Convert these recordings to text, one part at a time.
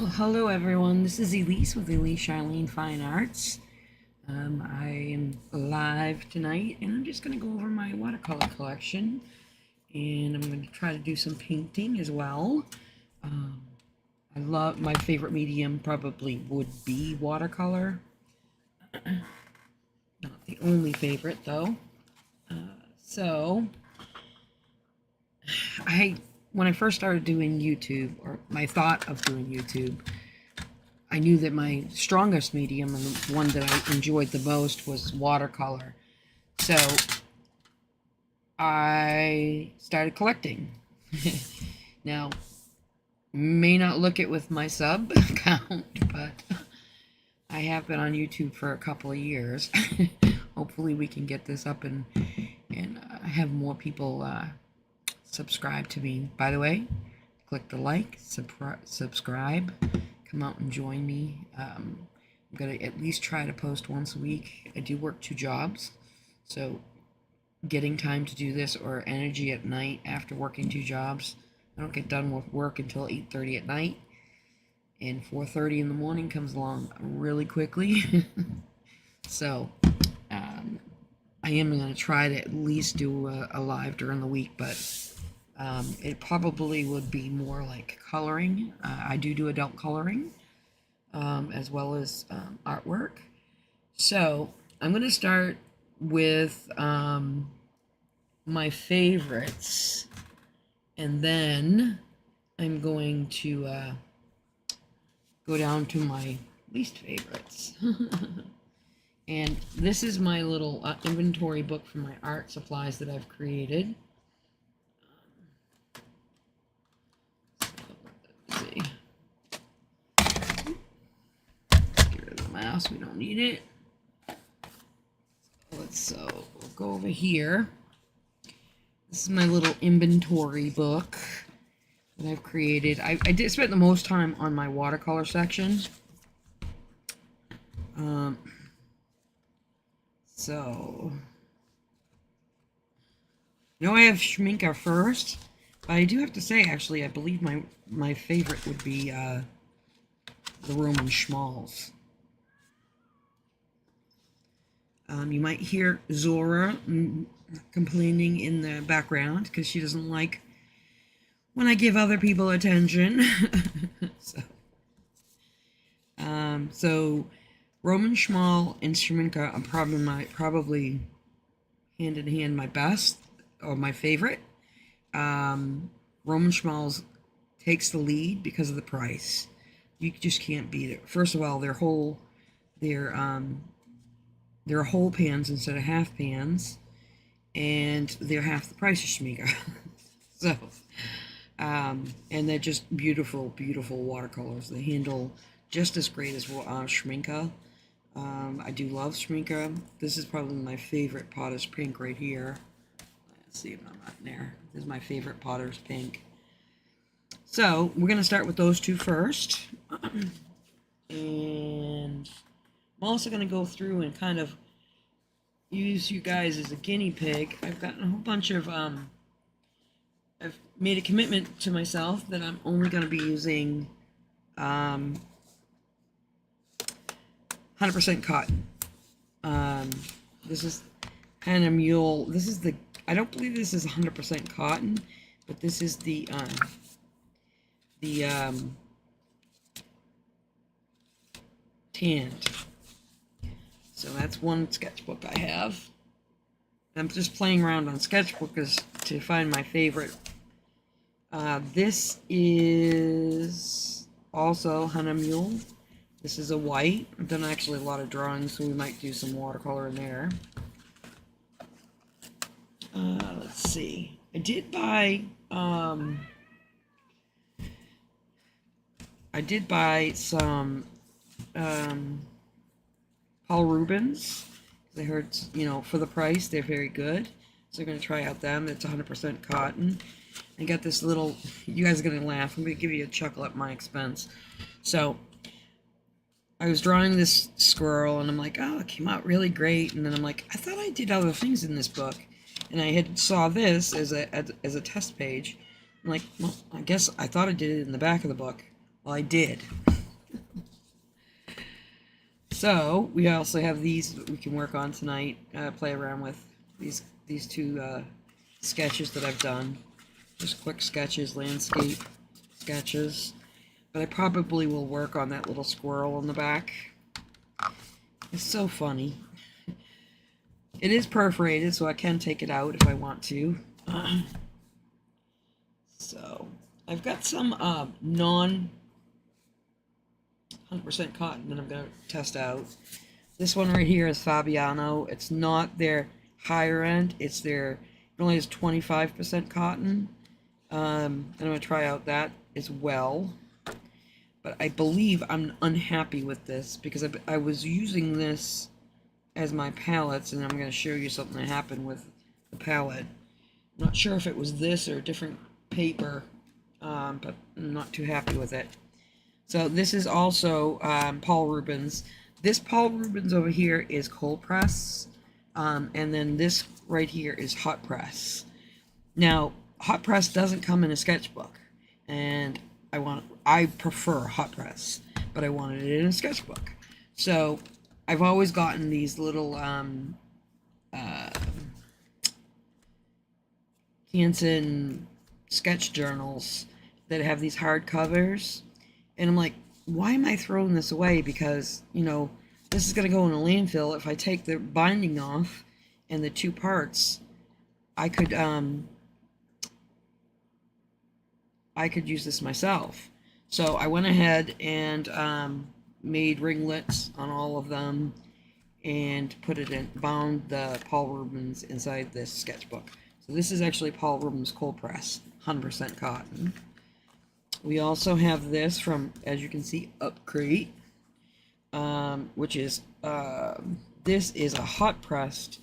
Well, hello everyone. This is Elise with Elise Charlene Fine Arts. I am live tonight, and I'm just going to go over my watercolor collection, and I'm going to try to do some painting as well. Um, I love my favorite medium probably would be watercolor. Not the only favorite though. So I when I first started doing YouTube, or my thought of doing YouTube, I knew that my strongest medium and the one that I enjoyed the most was watercolor. So I started collecting. Now, may not look it with my sub count, but I have been on YouTube for a couple of years. Hopefully we can get this up and have more people subscribe to me. By the way, click the like, subscribe, come out and join me. I'm going to at least try to post once a week. I do work 2 jobs, so getting time to do this or energy at night after working 2 jobs, I don't get done with work until 8:30 at night, and 4:30 in the morning comes along really quickly. So I am going to try to at least do a live during the week, but it probably would be more like coloring. I do adult coloring, as well as artwork. So I'm going to start with my favorites, and then I'm going to go down to my least favorites. And this is my little inventory book for my art supplies that I've created. Let's see. Get rid of the mouse, we don't need it. So we'll go over here. This is my little inventory book that I've created. I did spend the most time on my watercolor section. So, I have Schminker first, but I do have to say, actually, I believe my favorite would be the Roman Schmalz. You might hear Zora complaining in the background because she doesn't like when I give other people attention. So Roman Schmal and Schminker are probably hand in hand my best or my favorite. Roman Schmalz takes the lead because of the price. You just can't beat it. First of all, they're whole pans instead of half pans, and they're half the price of Schmiega. So, and they're just beautiful, beautiful watercolors. They handle just as great as Schminker. I do love Schminker. This is probably my favorite Potter's Pink right here. Let's see if I'm not in there. This is my favorite Potter's Pink. So, we're going to start with those 2 first. And I'm also going to go through and kind of use you guys as a guinea pig. I've gotten a whole bunch of, I've made a commitment to myself that I'm only going to be using 100% cotton. This is kind of mule. This is I don't believe this is 100% cotton, but this is the tanned. So that's one sketchbook I have. I'm just playing around on sketchbooks to find my favorite. This is also Hannah Mule. This is a white. I've done actually a lot of drawings, so we might do some watercolor in there. Let's see. I did buy some Paul Rubens. I heard, for the price, they're very good. So I'm going to try out them. It's 100% cotton. I got this little, you guys are going to laugh. I'm going to give you a chuckle at my expense. So, I was drawing this squirrel, and I'm like, oh, it came out really great. And then I'm like, I thought I did other things in this book. And I had saw this as a test page. I'm like, well, I guess I thought I did it in the back of the book. Well, I did. So we also have these that we can work on tonight, play around with these two sketches that I've done. Just quick sketches, landscape sketches. But I probably will work on that little squirrel in the back. It's so funny. It is perforated, so I can take it out if I want to. So I've got some non 100% cotton that I'm going to test out. This one right here is Fabiano. It's not their higher end. It's their, it only has 25% cotton. And I'm going to try out that as well. But I believe I'm unhappy with this because I was using this as my palettes, and I'm going to show you something that happened with the palette. I'm not sure if it was this or a different paper, but I'm not too happy with it. So this is also Paul Rubens. This Paul Rubens over here is cold press, and then this right here is hot press. Now, hot press doesn't come in a sketchbook, and I prefer hot press, but I wanted it in a sketchbook. So I've always gotten these little Hansen sketch journals that have these hard covers, and I'm like, why am I throwing this away? Because, you know, this is going to go in a landfill. If I take the binding off and the two parts, I could use this myself. So I went ahead and made ringlets on all of them and bound the Paul Rubens inside this sketchbook. So this is actually Paul Rubens cold press, 100% cotton. We also have this from, as you can see, Upcrete, which is, this is a hot pressed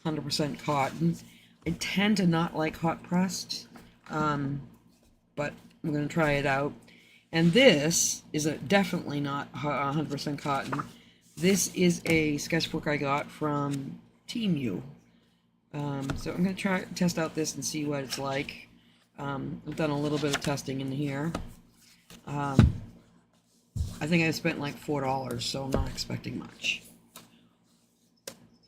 100% cotton. I tend to not like hot pressed, but I'm going to try it out. And this is definitely not 100% cotton. This is a sketchbook I got from Temu. So I'm going to test out this and see what it's like. I've done a little bit of testing in here. I think I spent like $4, so I'm not expecting much.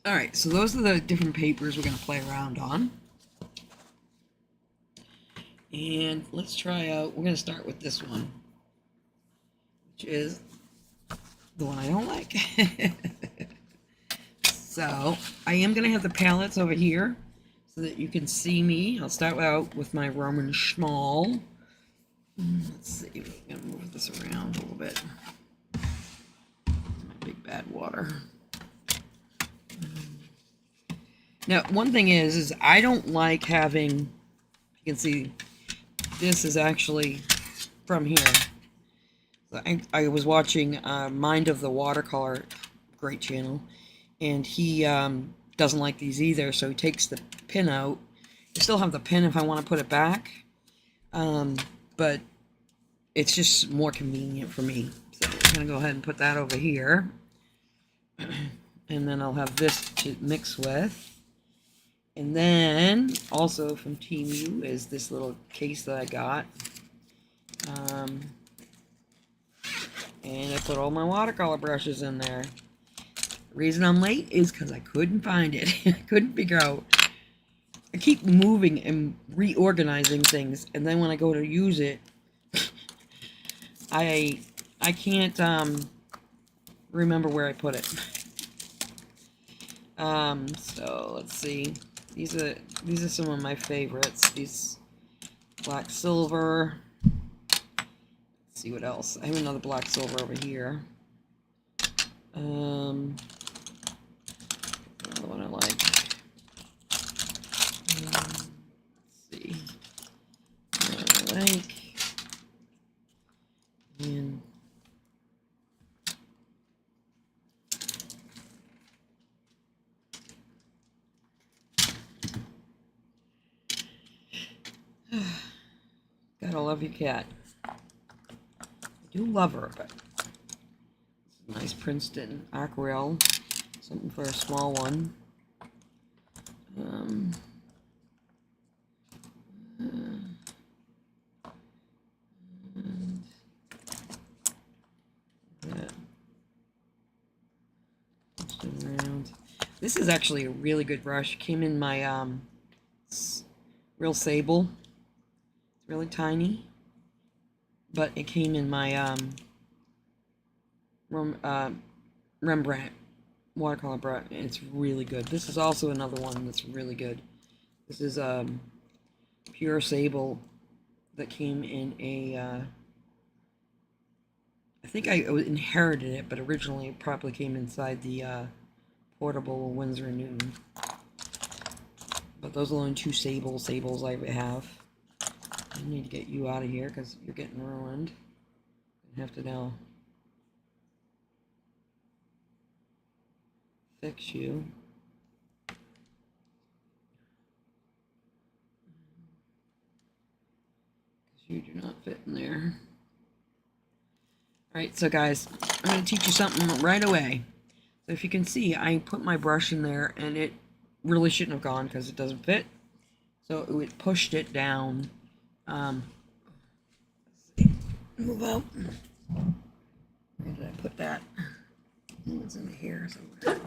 Alright, so those are the different papers we're going to play around on. And let's try out, we're going to start with this one, which is the one I don't like. So I am going to have the palettes over here so that you can see me. I'll start out with my Roman Schmal. Let's see, I'm going to move this around a little bit. My big bad water. Now, one thing is I don't like having, you can see, this is actually from here. I was watching Mind of the Watercolor, great channel, and he doesn't like these either, so he takes the pin out. I still have the pin if I want to put it back, but it's just more convenient for me. So I'm going to go ahead and put that over here, and then I'll have this to mix with. And then, also from Temu is this little case that I got. And I put all my watercolor brushes in there. The reason I'm late is because I couldn't find it. I couldn't figure out. I keep moving and reorganizing things, and then when I go to use it, I can't remember where I put it. So let's see. These are some of my favorites. These black silver. Let's see what else. I have another black silver over here. Another one I like. Let's see. Another I like. And gotta love your cat. I do love her, but nice Princeton aquarelle, something for a small one. This is actually a really good brush. It came in my real sable. It's really tiny, but it came in my Rembrandt watercolor brush. It's really good. This is also another one that's really good. This is pure sable that came in a I think I inherited it, but originally it probably came inside the portable Winsor & Newton. But those are the only two sables I have. I need to get you out of here because you're getting ruined. I have to now fix you. Because you do not fit in there. Alright, so guys, I'm going to teach you something right away. So if you can see, I put my brush in there and it really shouldn't have gone because it doesn't fit. So it pushed it down. Let's see. Move out. Where did I put that? It was in here somewhere.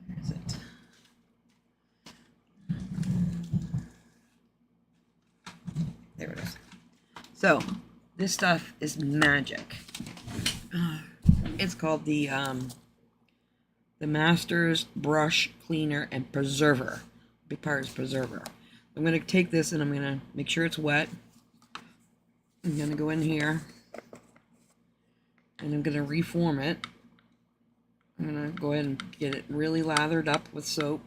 Where is it? There it is. So this stuff is magic. It's called the Masters Brush Cleaner and Preserver. Big part is preserver. I'm going to take this and I'm going to make sure it's wet. I'm going to go in here and I'm going to reform it. I'm going to go ahead and get it really lathered up with soap,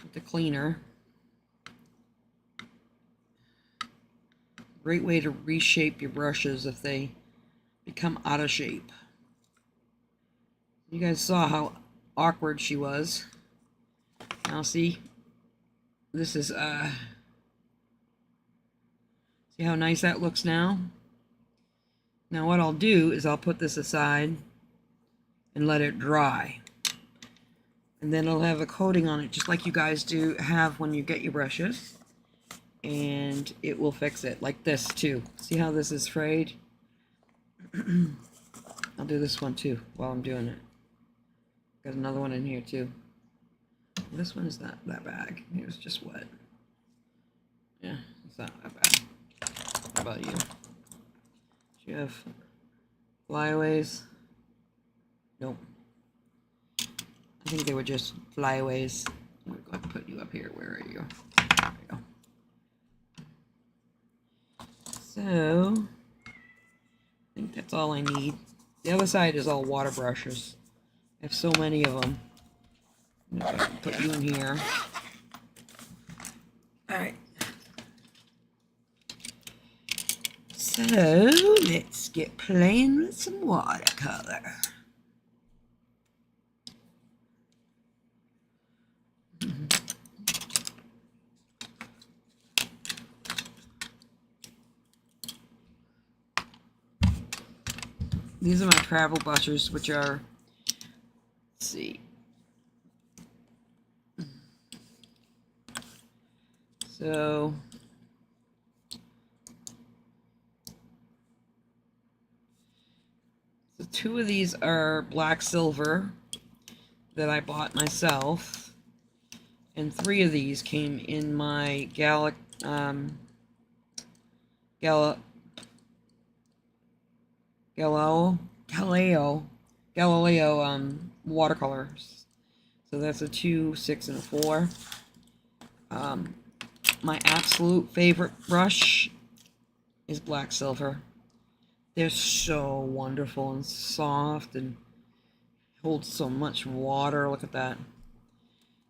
with the cleaner. Great way to reshape your brushes if they become out of shape. You guys saw how awkward she was. Now see, this is see how nice that looks now? Now what I'll do is I'll put this aside and let it dry. And then it'll have a coating on it just like you guys do have when you get your brushes. And it will fix it like this too. See how this is frayed? I'll do this one too while I'm doing it. Got another one in here too. This one is not that bad. It was just wet. Yeah, it's not that bad. How about you? Do you have flyaways? Nope. I think they were just flyaways. I'm going to put you up here. Where are you? There we go. So, I think that's all I need. The other side is all water brushes. I have so many of them. I'm going to put you in here. Alright. So, let's get playing with some watercolor. These are my travel brushes, which are, let's see. So, two of these are black silver that I bought myself, and 3 of these came in my Galileo watercolors. So that's a 2, 6, and a 4. My absolute favorite brush is black silver. They're so wonderful and soft and hold so much water. Look at that.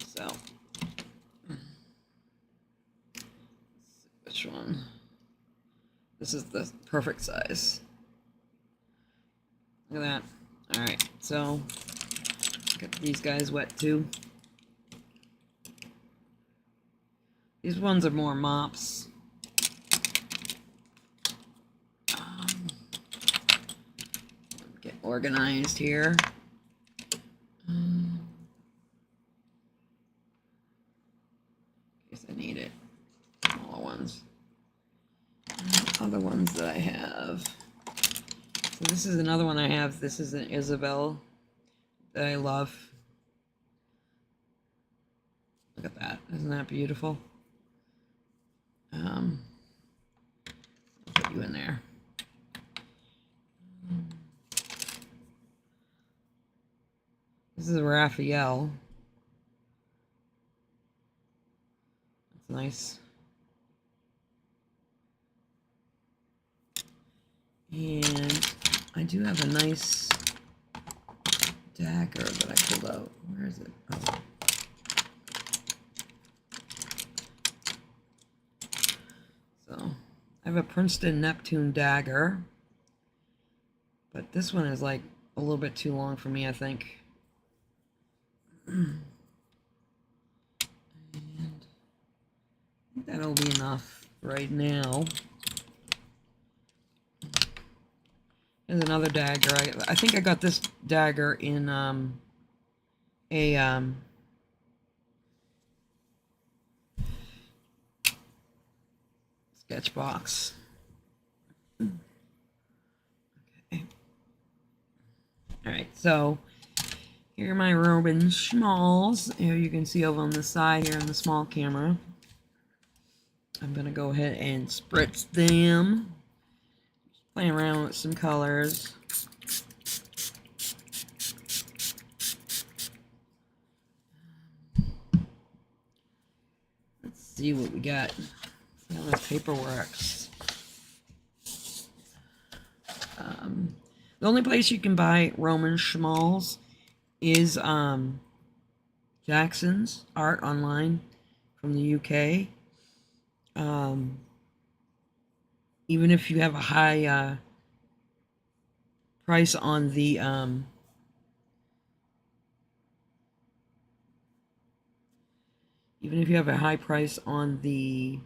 So, which one? This is the perfect size. Look at that. Alright, so get these guys wet too. These ones are more mops. Get organized here. In case I need it. Smaller ones. Other ones that I have. So this is another one I have. This is an Isabel that I love. Look at that. Isn't that beautiful? I'll put you in there. This is Raphael. That's nice. And I do have a nice dagger that I pulled out. Where is it? Oh. So I have a Princeton Neptune dagger, but this one is like a little bit too long for me, I think. And I think that'll be enough right now. Here's another dagger. I think I got this dagger in a sketch box. Okay. All right, so here are my Roman schmalls. Here you can see over on the side here in the small camera. I'm gonna go ahead and spritz them. Playing around with some colors. Let's see what we got. See how my paper works. The only place you can buy Roman schmalls is Jackson's Art Online from the UK. Even if you have a high price on the even if you have a high price on the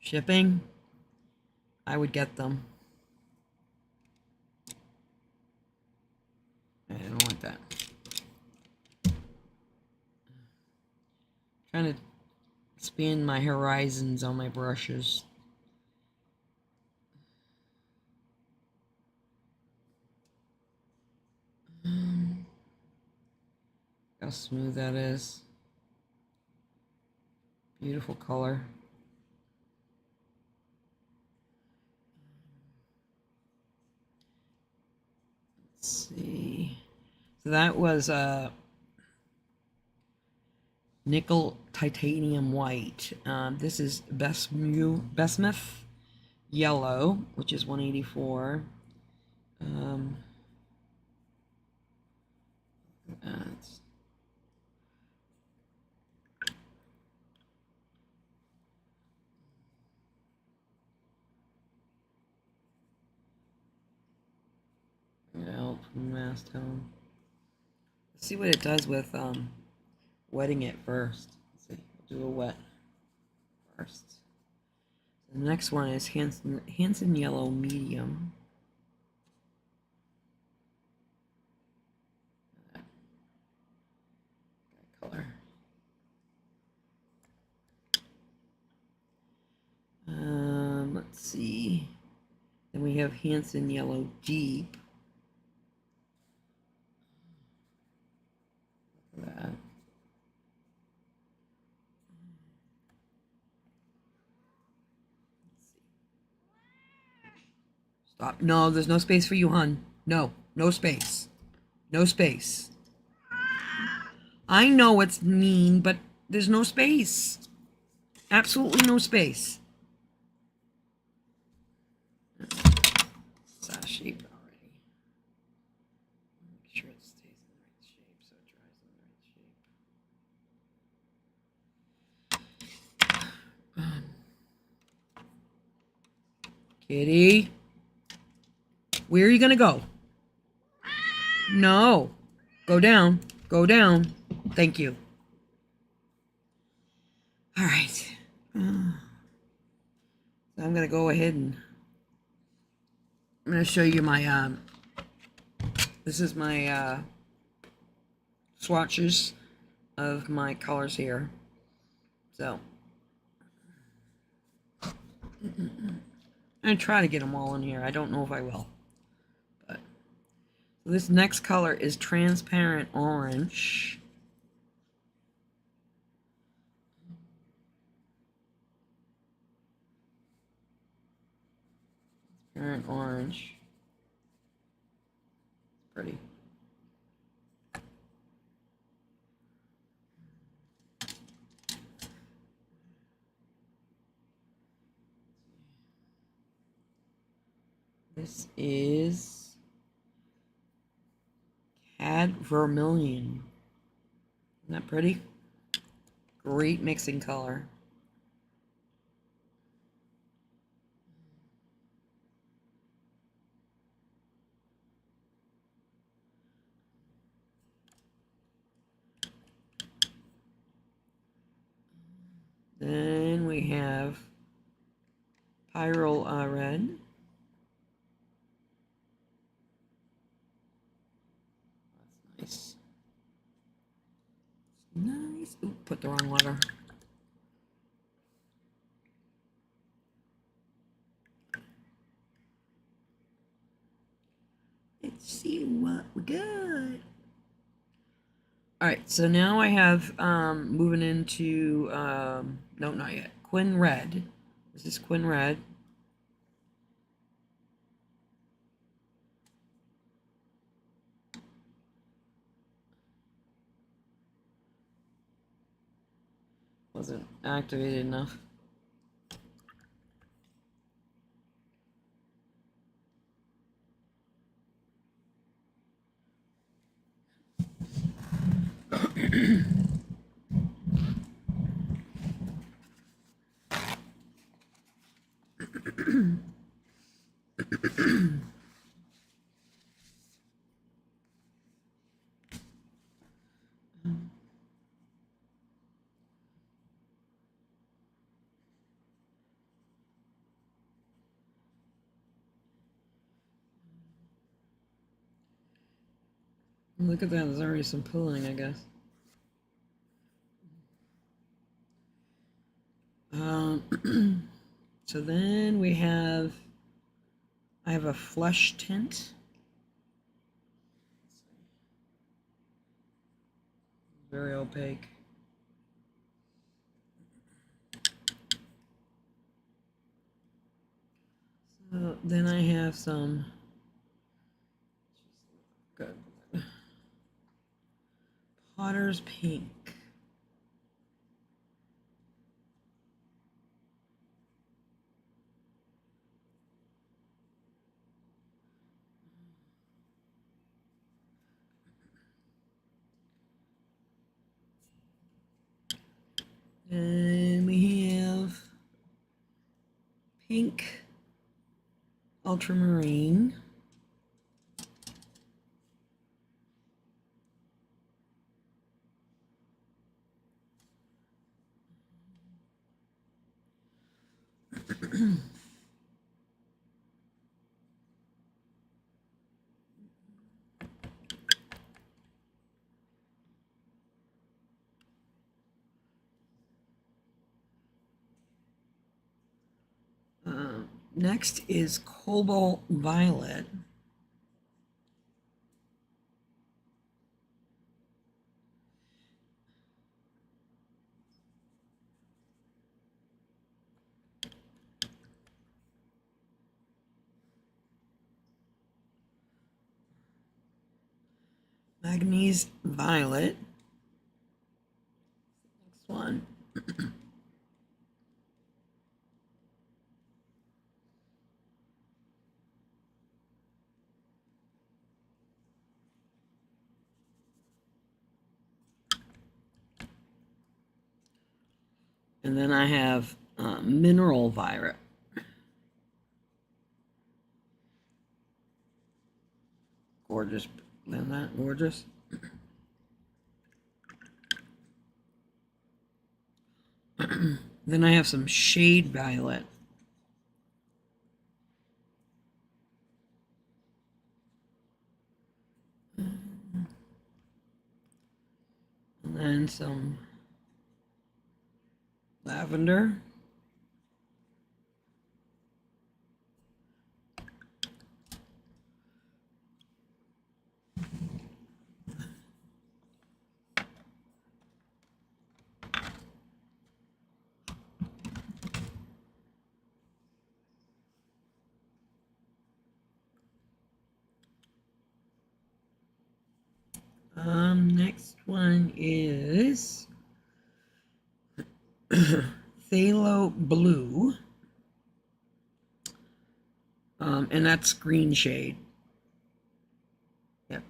shipping, I would get them. I don't want that. Trying to expand my horizons on my brushes. How smooth that is. Beautiful color. Let's see. So that was nickel titanium white. This is bismuth yellow, which is 184. That's out from mass tone. Let's see what it does with wetting it first. Let's see. We'll do a wet first. The next one is Hanson Yellow Medium. That color. Let's see. Then we have Hanson Yellow Deep. Look at that. Stop. No, there's no space for you, hon. No, no space. No space. I know it's mean, but there's no space. Absolutely no space. It's out of shape already. Make sure it stays in the right shape so it dries in the right shape. Kitty, where are you gonna go? No, go down. Go down. Thank you. All right. So I'm gonna go ahead and I'm gonna show you my this is my swatches of my colors here. So I'm gonna try to get them all in here. I don't know if I will, but This next color is transparent orange. Transparent orange. It's pretty. This is Cad Vermilion. Isn't that pretty? Great mixing color. Then we have Pyrrole Red. That's nice. Nice. Ooh, put the wrong letter. Let's see what we got. All right, so now I have moving into no, not yet. Quinn Red. This is Quinn Red. Wasn't activated enough. Look at that, there's already some pulling, I guess. So then we have, I have a flesh tint. Very opaque. So then I have some good Potter's Pink. And we have Pink Ultramarine. Next is Cobalt Violet. Magnesium Violet. Next one. And then I have Mineral Violet. Gorgeous. Isn't that gorgeous? Then I have some Shade Violet. And then some Lavender. Next one is Phthalo Blue. And that's green shade. Yep.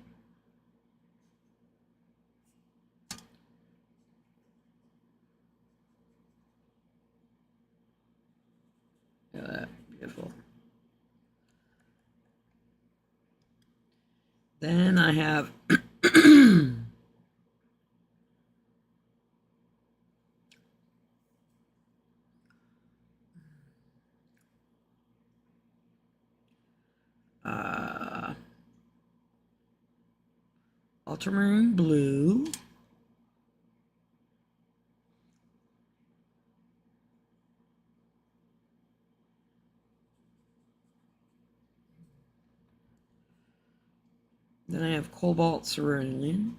Look at that, beautiful. Then I have ultramarine blue. Then I have cobalt cerulean.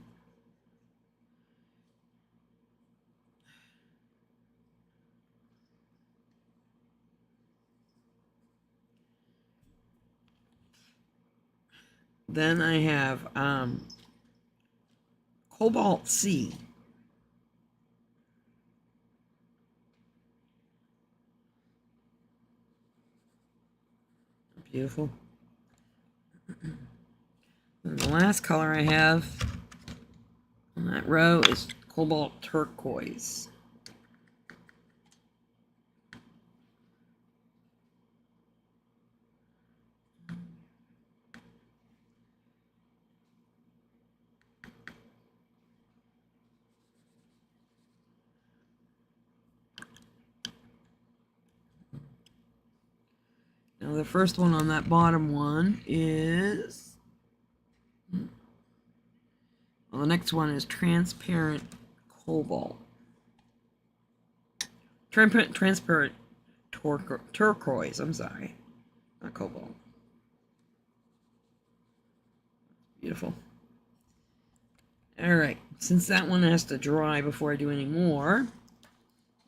Then I have Cobalt C. Beautiful. And the last color I have on that row is Cobalt Turquoise. Now the first one on that bottom one is, well, the next one is transparent cobalt. Transparent turquoise, I'm sorry, not cobalt. Beautiful. All right, since that one has to dry before I do any more,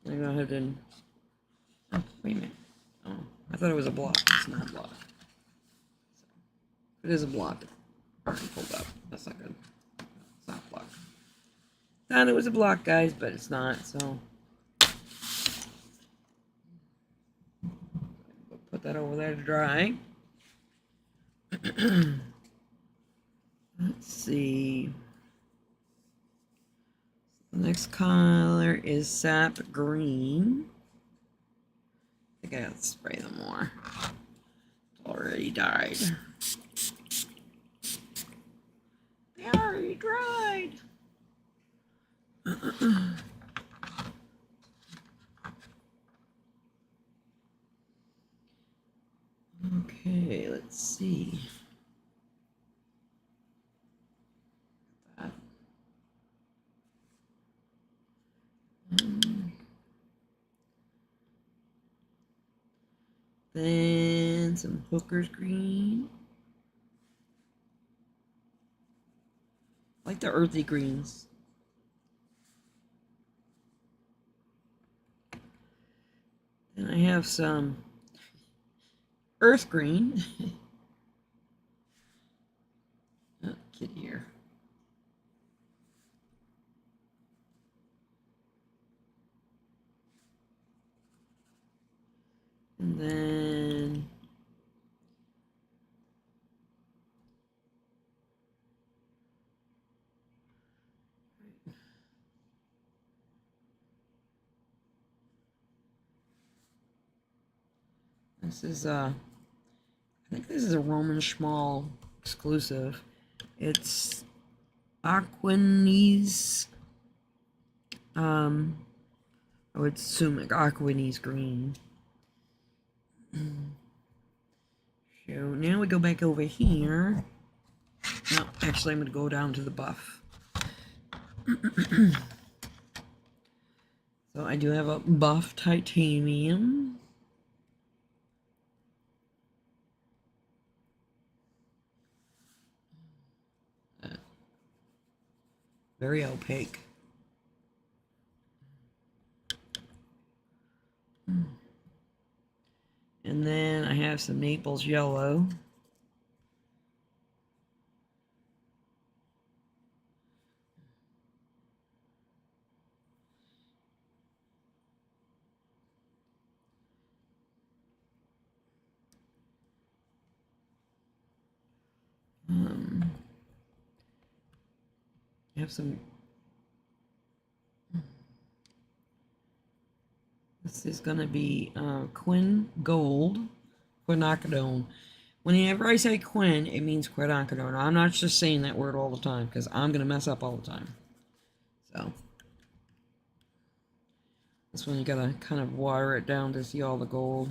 I'm gonna go ahead and, oh, wait a minute. Oh, I thought it was a block. It's not a block. It is a block. Already pulled up. That's not good. It's not a block. Thought it was a block, guys, but it's not, so. Put that over there to dry. Let's see. The next color is sap green. I think I gotta spray them more. It's already dyed. They already dried. Okay, let's see. That. Then some hooker's green. I like the earthy greens. Then I have some earth green. Oh, kitty here. And then this is I think this is a Roman Schmal exclusive. It's Aquanese. I would assume like Aquanese green. So now we go back over here. No, actually, I'm going to go down to the buff. So I do have a buff titanium. Very opaque. And then I have some Naples yellow. I have some. This is going to be Quin Gold Quinacridone. Whenever I say Quin, it means quinacridone. I'm not just saying that word all the time because I'm going to mess up all the time. So, this one you got to kind of water it down to see all the gold.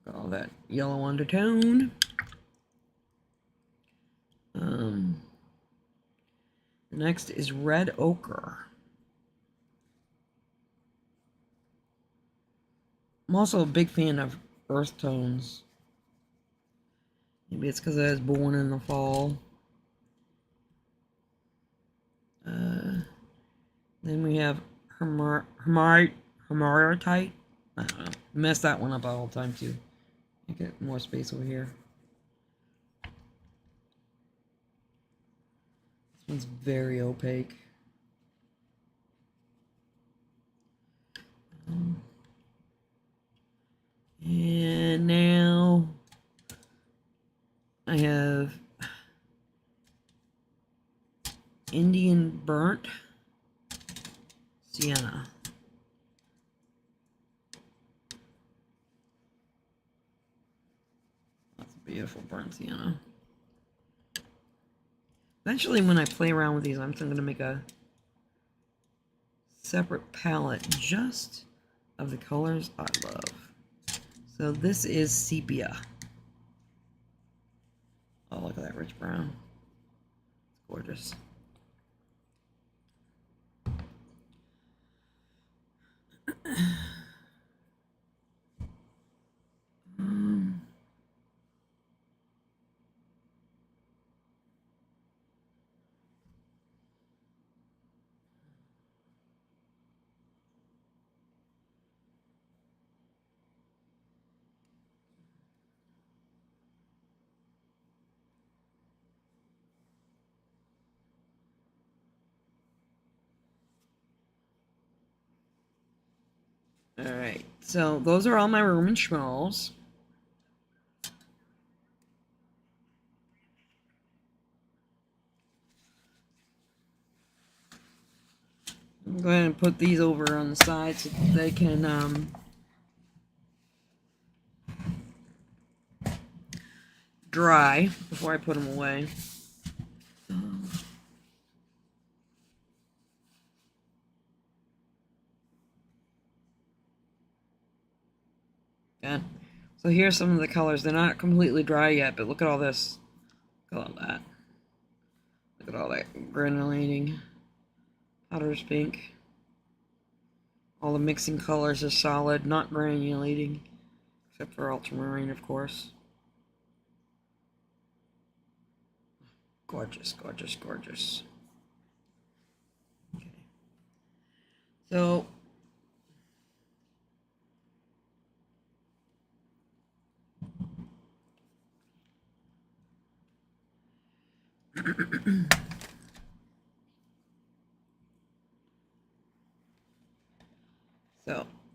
Got all that yellow undertone. The next is Red Ochre. I'm also a big fan of earth tones. Maybe it's because I was born in the fall. Then we have Hermaritite. I don't know. Mess that one up all the time too. I get more space over here. This one's very opaque. And now I have Indian Burnt Sienna. That's beautiful burnt sienna. Eventually, when I play around with these, I'm going to make a separate palette just of the colors I love. So this is Sepia. Oh, look at that rich brown. It's gorgeous. Alright, so those are all my Roman schmalls. I'm going to put these over on the side so that they can dry before I put them away. Yeah. So here's some of the colors. They're not completely dry yet, but look at all this. Look at all that. Look at all that granulating. Powder's pink. All the mixing colors are solid, not granulating. Except for ultramarine, of course. Gorgeous, gorgeous, gorgeous. Okay. So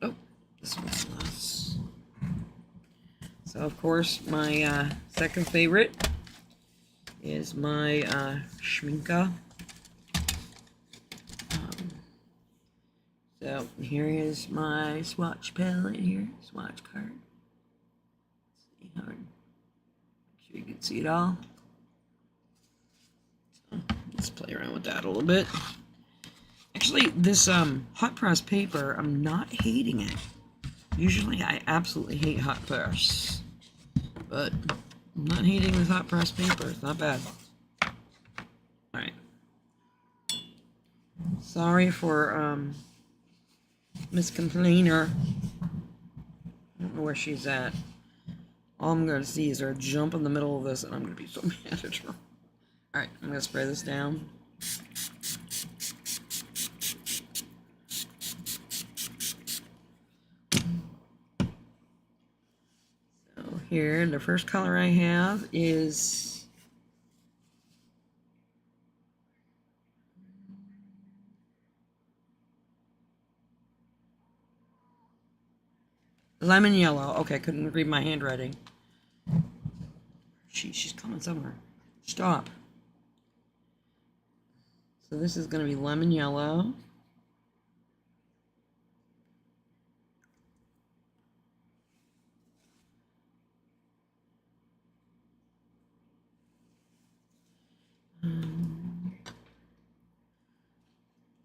oh, this one's less. So of course my second favorite is my Schminka. So here is my swatch palette here, swatch card. Let's see how, make sure you can see it all. So let's play around with that a little bit. Actually, this hot press paper, I'm not hating it. Usually I absolutely hate hot press, but I'm not hating this hot press paper. It's not bad. Alright. Sorry for Miss Complainer. I don't know where she's at. All I'm going to see is her jump in the middle of this, and I'm going to be so mad at her. Alright, I'm going to spray this down. So here, the first color I have is lemon yellow. Okay, couldn't read my handwriting. she? She's coming somewhere. Stop. So this is going to be lemon yellow.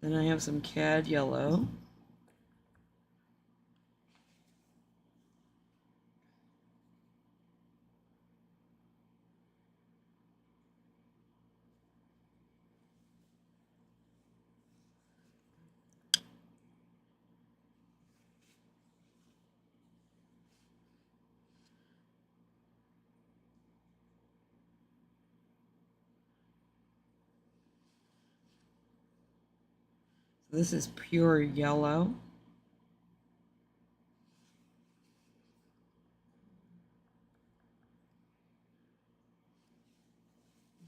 Then I have some cad yellow. This is pure yellow.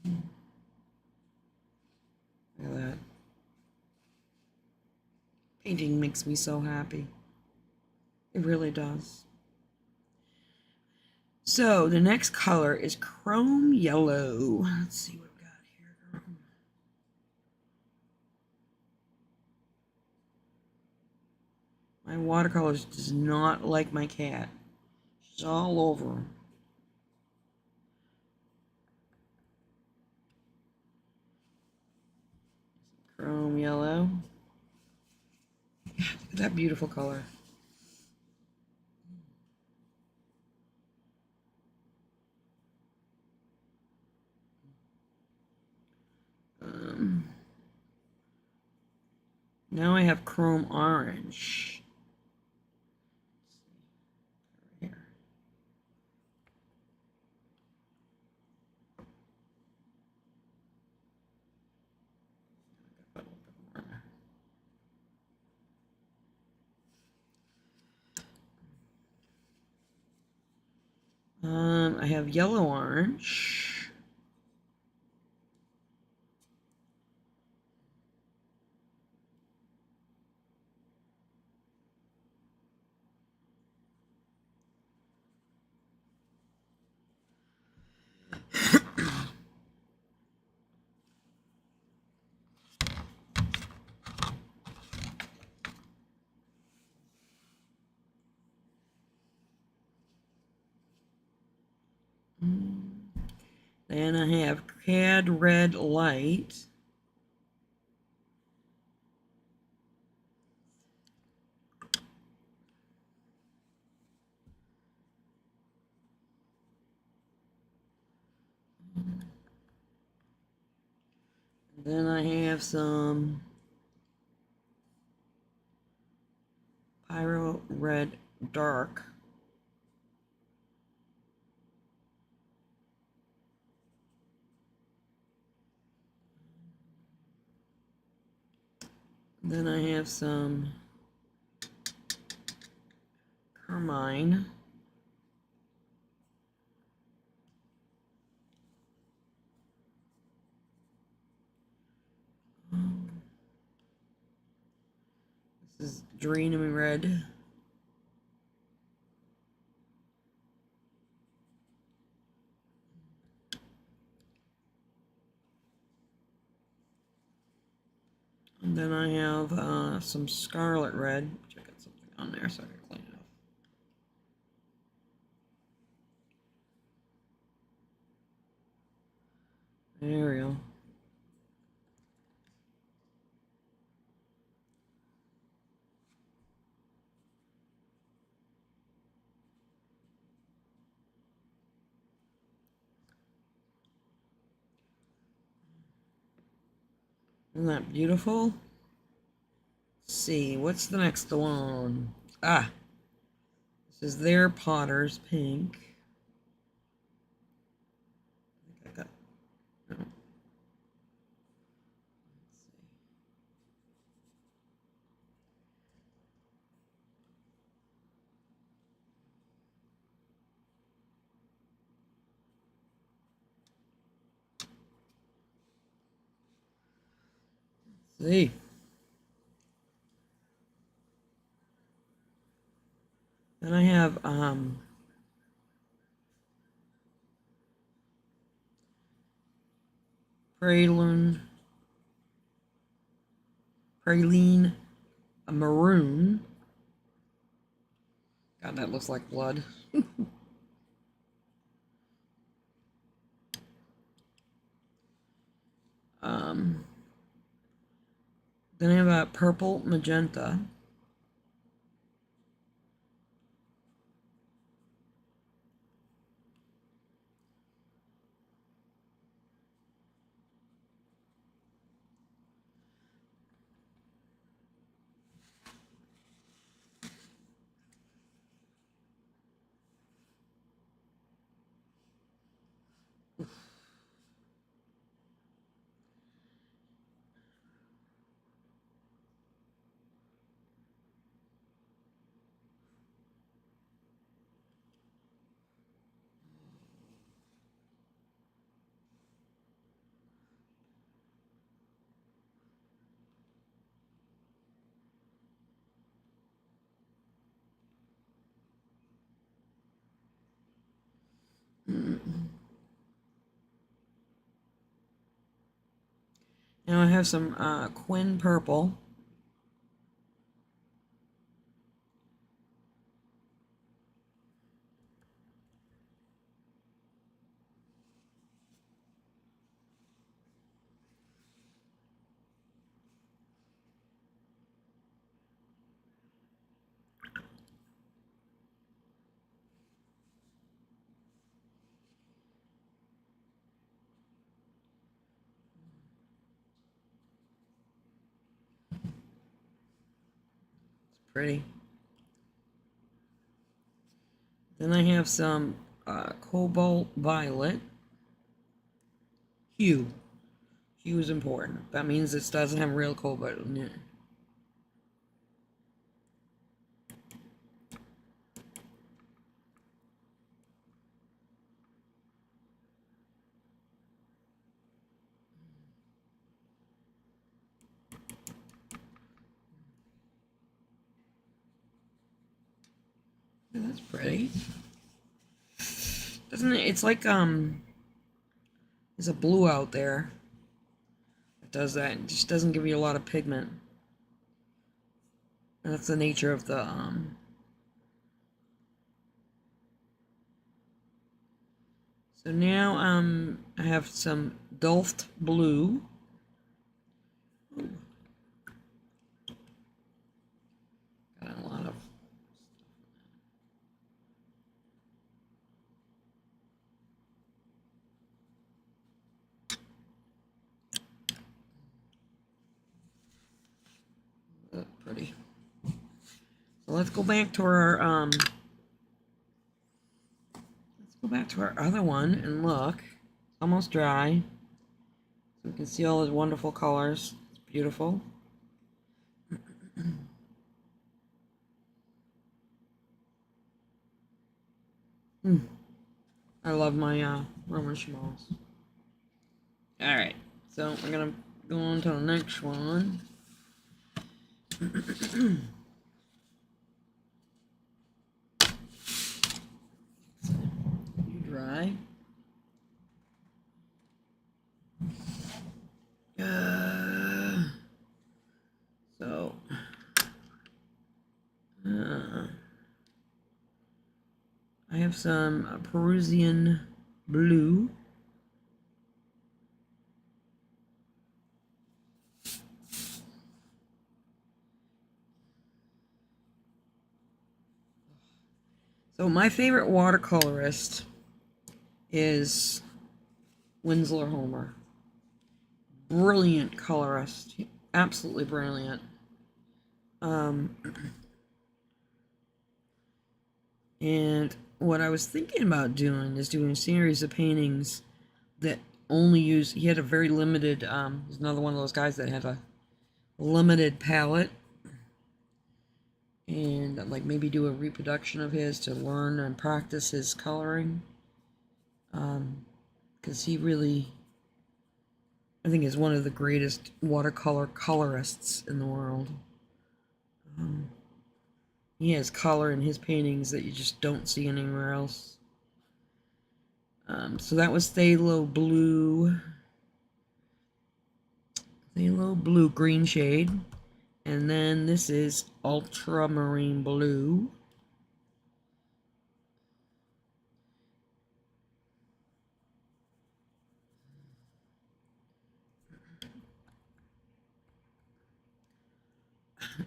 Look at that. Painting makes me so happy. It really does. So the next color is chrome yellow. Let's see what we've got here. My watercolors does not like my cat. She's all over. Chrome yellow. Look at that beautiful color. Now I have chrome orange. Here. I have yellow orange. Then I have cad red light. Then I have some pyro red dark. Then I have some carmine. This is geranium red. And then I have some scarlet red. Which I got something on there so I can clean it up. There we go. Isn't that beautiful? Let's see, what's the next one? Ah, this is their Potter's pink. I think I got. No. Let's see. Then I have praline maroon. God, that looks like blood. Then I have a purple magenta. Now I have some Quinn purple. It's pretty. Then I have some cobalt violet. Hue. Hue is important. That means this doesn't have real cobalt in it. Yeah, that's pretty. Doesn't it? It's like there's a blue out there that does that. It just doesn't give you a lot of pigment. And that's the nature of the So now I have some Delft blue. Got a lot of pretty. So let's go back to our other one and look. It's almost dry. So we can see all those wonderful colors. It's beautiful. I love my Roman schmaltz. Alright, so we're gonna go on to the next one. Dry. So I have some Perusian blue. So my favorite watercolorist is Winslow Homer. Brilliant colorist. Absolutely brilliant. And what I was thinking about doing is doing a series of paintings that only use, he had a very limited, he's another one of those guys that have a limited palette. And like maybe do a reproduction of his to learn and practice his coloring. Because he really, I think, is one of the greatest watercolor colorists in the world. He has color in his paintings that you just don't see anywhere else. So that was Phthalo blue. phthalo blue green shade. And then this is ultramarine blue.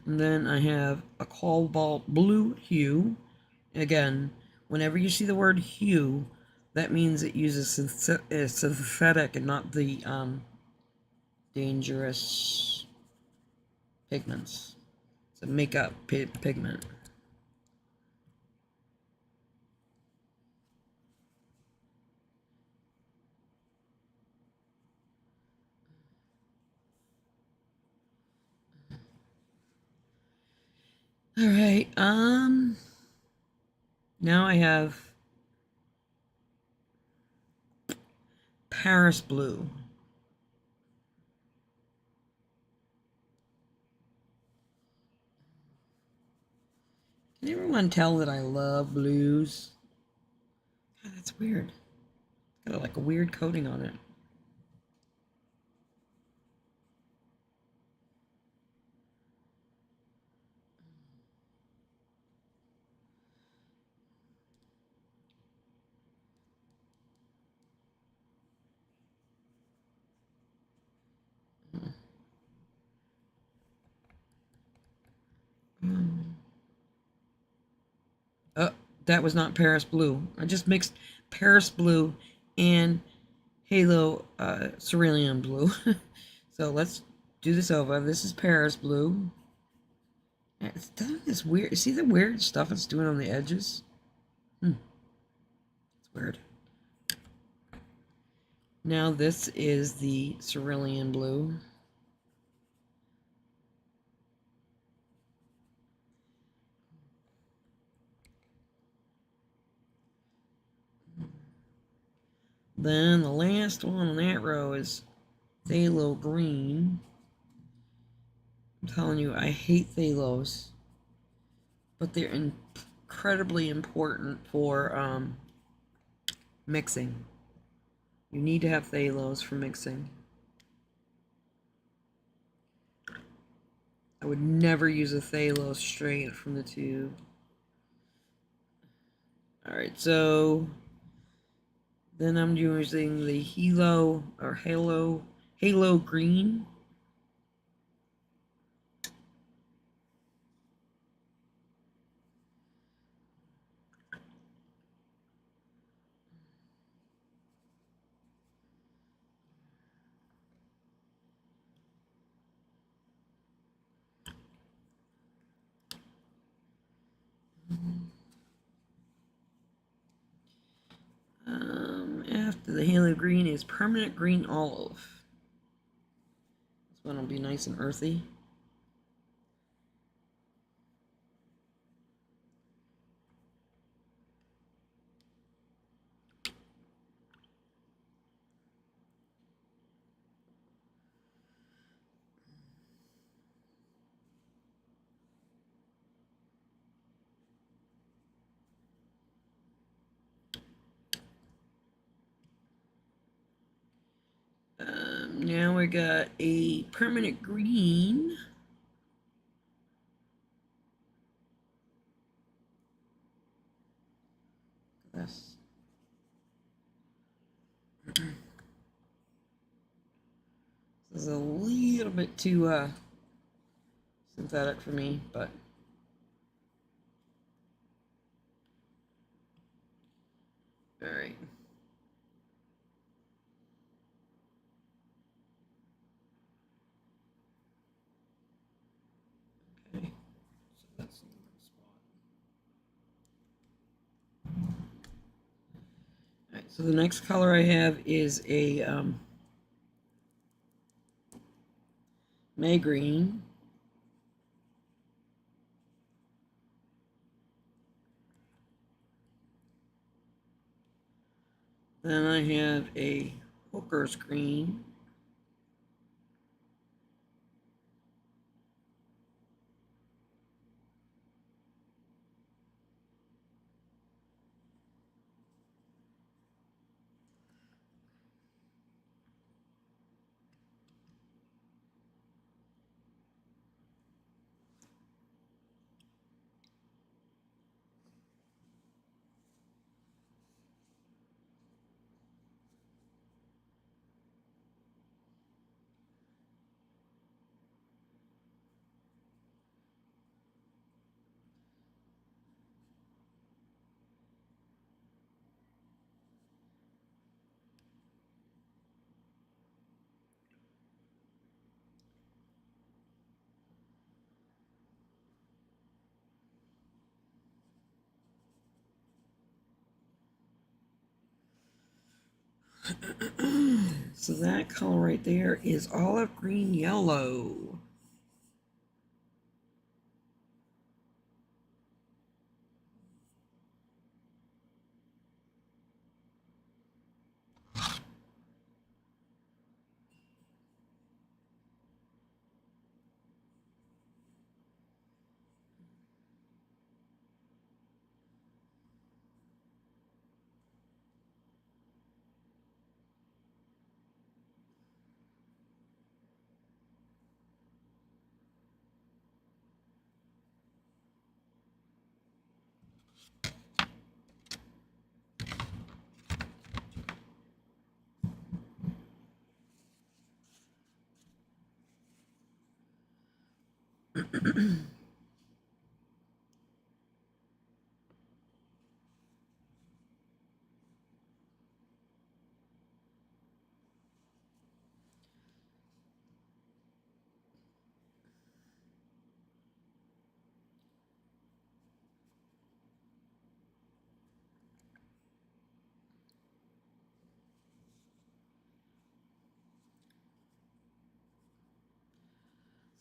And then I have a cobalt blue hue. Again, whenever you see the word hue, that means it uses synthetic and not the dangerous pigments. It's a makeup pigment. All right. Now I have Paris blue. Can everyone tell that I love blues? God, that's weird. It's got like a weird coating on it. Oh, that was not Paris blue. I just mixed Paris blue and Halo Cerulean blue. So let's do this over. This is Paris blue. It's done this weird. See the weird stuff it's doing on the edges? It's weird. Now this is the Cerulean blue. Then the last one on that row is phthalo green. I'm telling you, I hate phthalos, but they're incredibly important for mixing. You need to have phthalos for mixing. I would never use a phthalo straight from the tube. Alright, so then I'm using the Halo green. After the Halo green is permanent green olive. This one will be nice and earthy. Now we got a permanent green. This. This is a little bit too synthetic for me, but all right. Okay, so that's the spot. All right, so the next color I have is a May green. Then I have a Hooker's green. So that color right there is olive green yellow.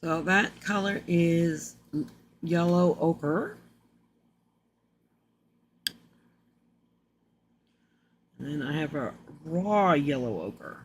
So that color is yellow ochre. And then I have a raw yellow ochre.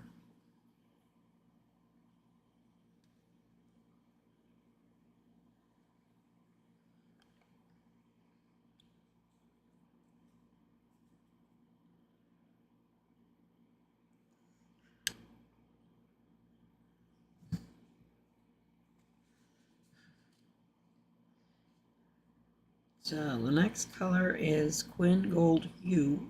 So the next color is Quin Gold Hue.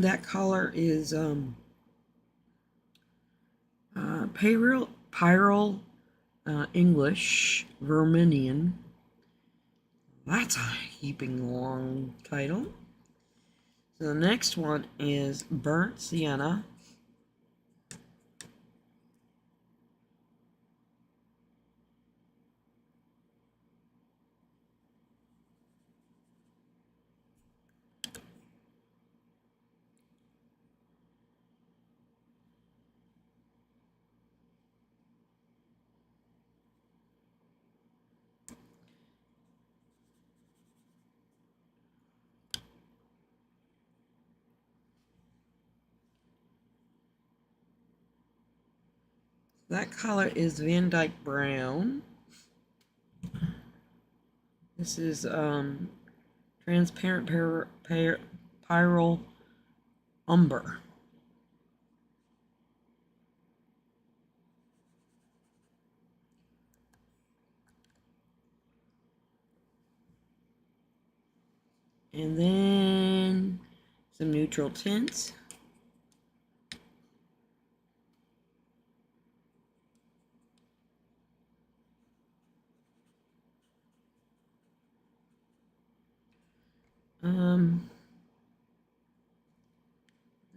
That color is Pyrrole English Vermilion. That's a heaping long title. So the next one is Burnt Sienna. That color is Van Dyke Brown. This is transparent Pyrrole Umber. And then some neutral tints.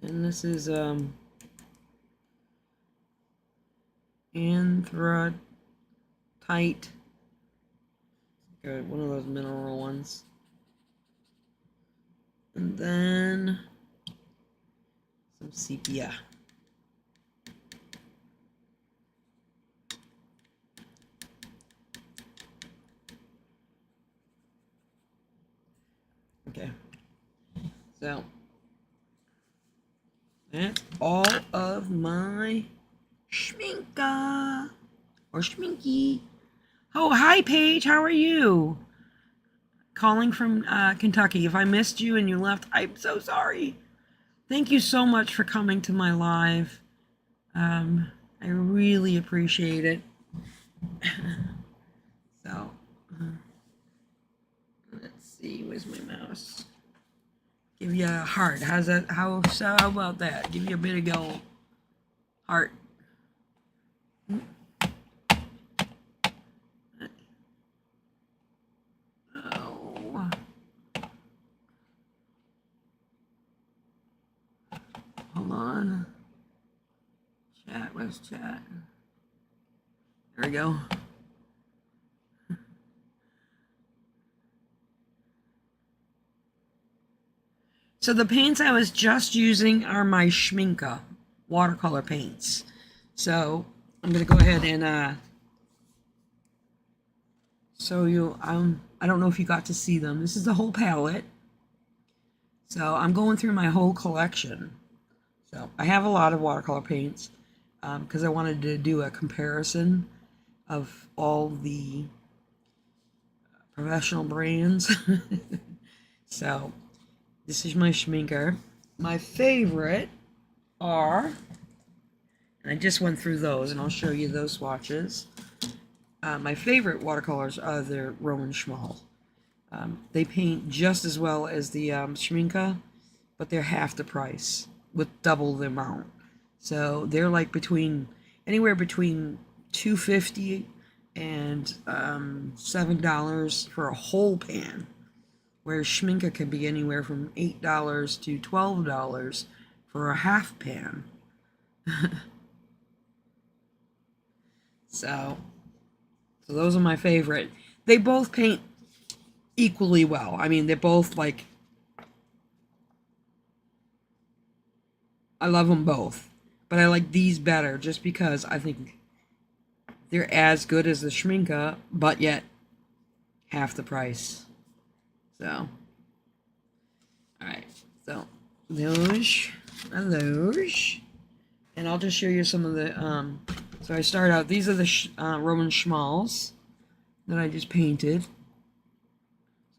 And this is anthracite, one of those mineral ones. And then some sepia. Okay, so that's all of my schminka or schminky. Oh, hi, Paige. How are you? Calling from Kentucky. If I missed you and you left, I'm so sorry. Thank you so much for coming to my live. I really appreciate it. So, let's see. Where's my mouse? Give you a heart. How's that? How about that? Give you a bit of gold. Heart. Oh. Hold on. Chat. Where's chat? There we go. So the paints I was just using are my Schminke watercolor paints. So I'm gonna go ahead and show you. I don't know if you got to see them. This is the whole palette. So I'm going through my whole collection. So I have a lot of watercolor paints because I wanted to do a comparison of all the professional brands. So this is my Schminke. My favorite are, and I just went through those, and I'll show you those swatches. My favorite watercolors are the Roman Schmal. They paint just as well as the Schminke, but they're half the price with double the amount. So they're like anywhere between $2.50 and $7 for a whole pan, whereas Schminke can be anywhere from $8 to $12 for a half pan. So those are my favorite. They both paint equally well. I mean, they're both like, I love them both, but I like these better just because I think they're as good as the Schminke, but yet half the price. So, alright, so those are those. And I'll just show you some of the, so I start out, these are the Roman Schmals that I just painted.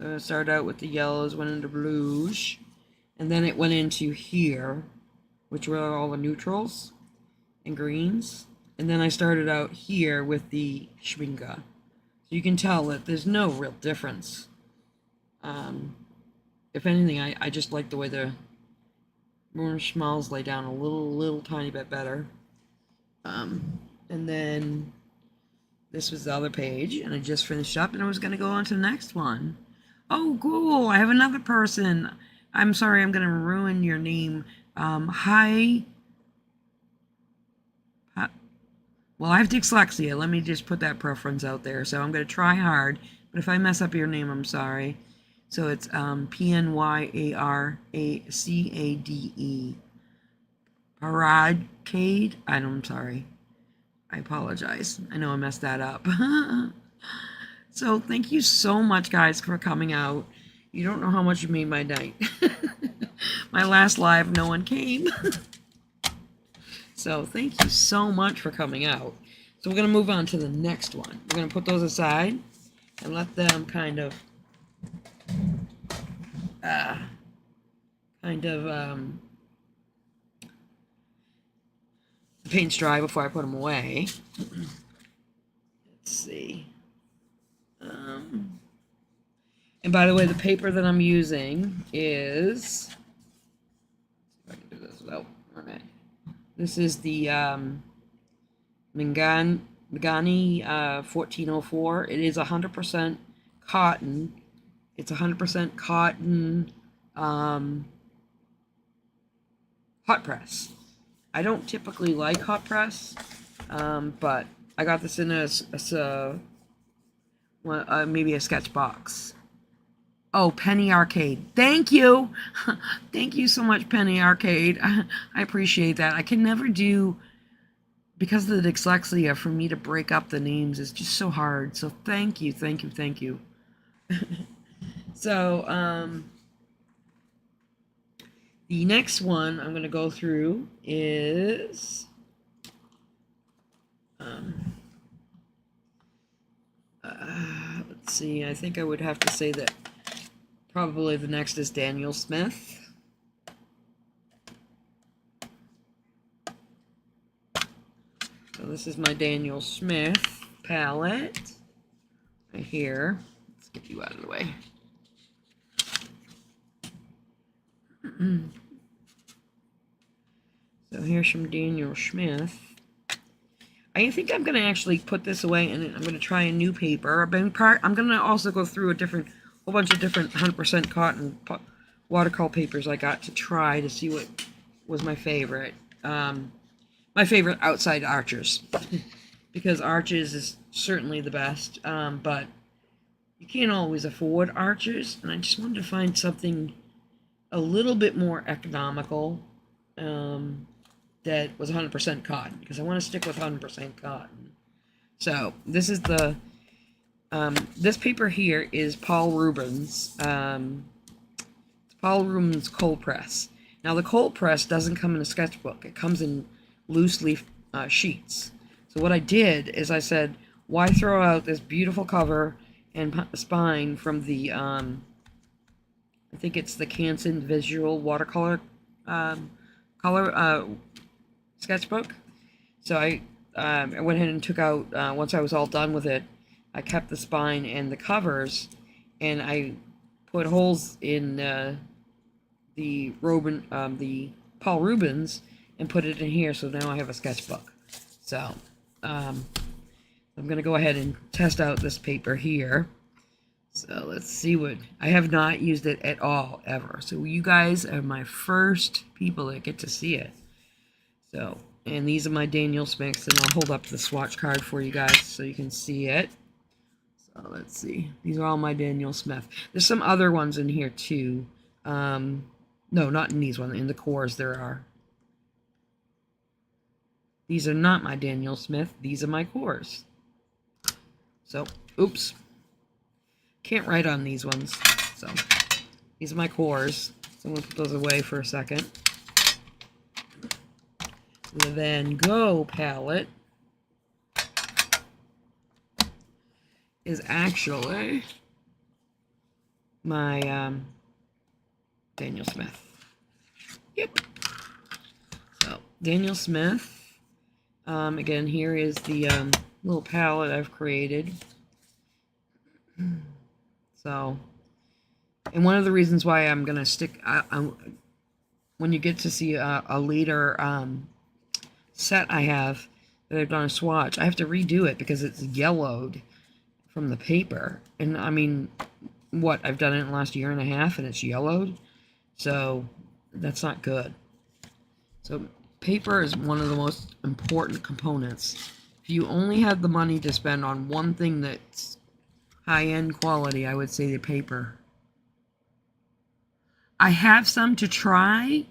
So I started out with the yellows, went into blues, and then it went into here, which were all the neutrals and greens. And then I started out here with the Schminke. So you can tell that there's no real difference. If anything, I just like the way the Roman Schmals lay down a little tiny bit better. And then this was the other page, and I just finished up, and I was going to go on to the next one. Oh, cool! I have another person. I'm sorry, I'm going to ruin your name. Hi. Well, I have dyslexia. Let me just put that preference out there. So I'm going to try hard, but if I mess up your name, I'm sorry. So it's P-N-Y-A-R-A-C-A-D-E. Paradcade? I'm sorry. I apologize. I know I messed that up. So thank you so much, guys, for coming out. You don't know how much you made my night. My last live, no one came. So thank you so much for coming out. So we're going to move on to the next one. We're going to put those aside and let them kind of the paint's dry before I put them away. Let's see. And by the way, the paper that I'm using is, if I can do this without, okay. This is the Mangani 1404. It is 100% cotton. It's 100% cotton hot press. I don't typically like hot press, but I got this in maybe a sketch box. Oh, Penny Arcade. Thank you. Thank you so much, Penny Arcade. I appreciate that. I can never do, because of the dyslexia, for me to break up the names is just so hard. So thank you, thank you, thank you. So, the next one I'm going to go through is let's see, I think I would have to say that probably the next is Daniel Smith. So this is my Daniel Smith palette right here. Let's get you out of the way. So here's some Daniel Smith. I think I'm going to actually put this away, and I'm going to try a new paper. I'm going to also go through a whole bunch of different 100% cotton watercolor papers I got to try to see what was my favorite. My favorite outside Arches, because Arches is certainly the best, but you can't always afford Arches, and I just wanted to find something a little bit more economical that was 100% cotton, because I want to stick with 100% cotton. So this is the this paper here is Paul Rubens. It's Paul Rubens cold press. Now the cold press doesn't come in a sketchbook; it comes in loose leaf sheets. So what I did is I said, why throw out this beautiful cover and spine from the I think it's the Canson Visual Watercolor sketchbook. So I went ahead and took out, once I was all done with it, I kept the spine and the covers, and I put holes in the Paul Rubens and put it in here, so now I have a sketchbook. So I'm going to go ahead and test out this paper here. So let's see what... I have not used it at all, ever. So you guys are my first people that get to see it. So, and these are my Daniel Smiths, and I'll hold up the swatch card for you guys so you can see it. So let's see. These are all my Daniel Smith. There's some other ones in here too. No, not in these ones. In the cores there are. These are not my Daniel Smith. These are my cores. So, oops. Can't write on these ones. So, these are my cores. So I'm going to put those away for a second. The Van Gogh palette is actually my Daniel Smith. Yep. So, Daniel Smith. Again, here is the little palette I've created. So, and one of the reasons why I'm going to stick, when you get to see a later set I have that I've done a swatch, I have to redo it because it's yellowed from the paper. And I mean, what, I've done it in the last year and a half and it's yellowed. So, that's not good. So, paper is one of the most important components. If you only have the money to spend on one thing that's high-end quality, I would say the paper. I have some to try,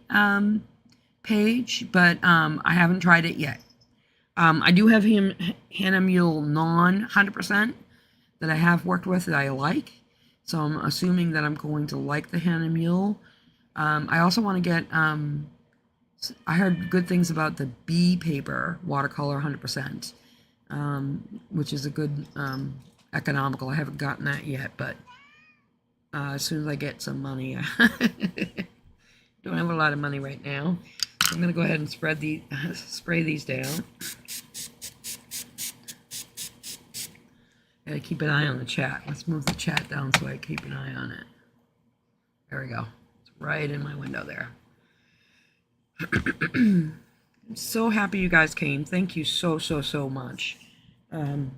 Paige, but I haven't tried it yet. I do have Hannah Mule non 100% that I have worked with that I like. So I'm assuming that I'm going to like the Hannah Mule. I also want to get... I heard good things about the B paper, watercolor 100%, which is a good economical. I haven't gotten that yet, but as soon as I get some money, don't have a lot of money right now. So I'm going to go ahead and spray these down. Gotta keep an eye on the chat. Let's move the chat down so I keep an eye on it. There we go. It's right in my window there. I'm so happy you guys came. Thank you so much. And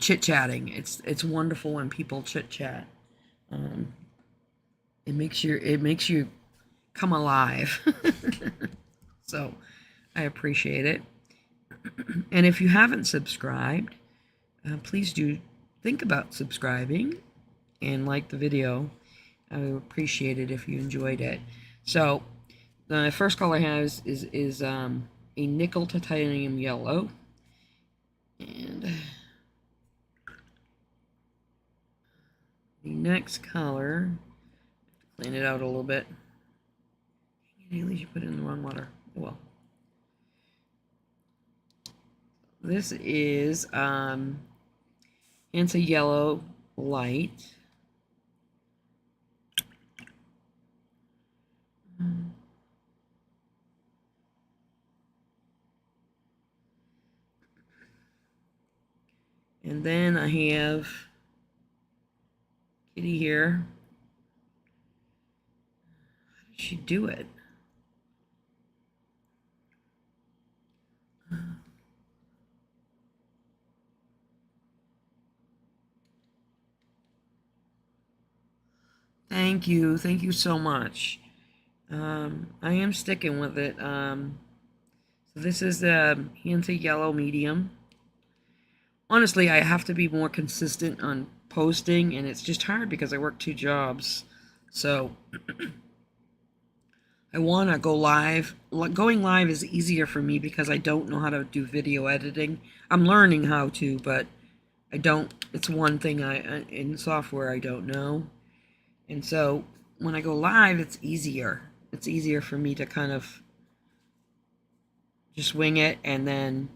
chit-chatting. It's wonderful when people chit-chat. It makes you come alive. So I appreciate it. And if you haven't subscribed, please do think about subscribing and like the video. I would appreciate it if you enjoyed it. So the first color I have is a nickel titanium yellow, and the next color, clean it out a little bit. At least you put it in the wrong water. Oh well. This is It's a yellow light. And then I have Kitty here. How did she do it? Thank you. Thank you so much. I am sticking with it. So this is the Hansa Yellow Medium. Honestly, I have to be more consistent on posting, and it's just hard because I work 2 jobs. So I want to go live. Going live is easier for me because I don't know how to do video editing. I'm learning how to, but I don't. It's one thing in software I don't know. And so when I go live, it's easier. It's easier for me to kind of just wing it, and then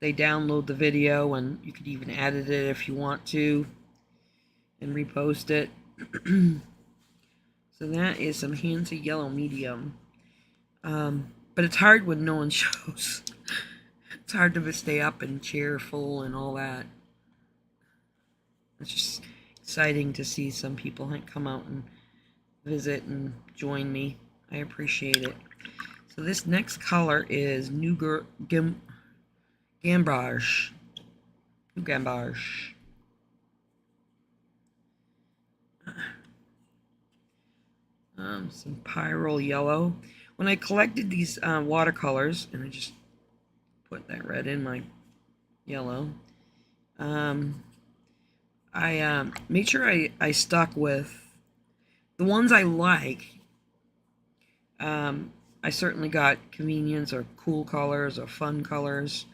they download the video, and you could even edit it if you want to and repost it. So that is some Hansa Yellow Medium. But it's hard when no one shows. It's hard to stay up and cheerful and all that. It's just exciting to see some people come out and visit and join me. I appreciate it. So this next color is Gambage. Some Pyrrole Yellow. When I collected these watercolors, and I just put that red in my yellow, I made sure I stuck with the ones I like. I certainly got convenience or cool colors or fun colors,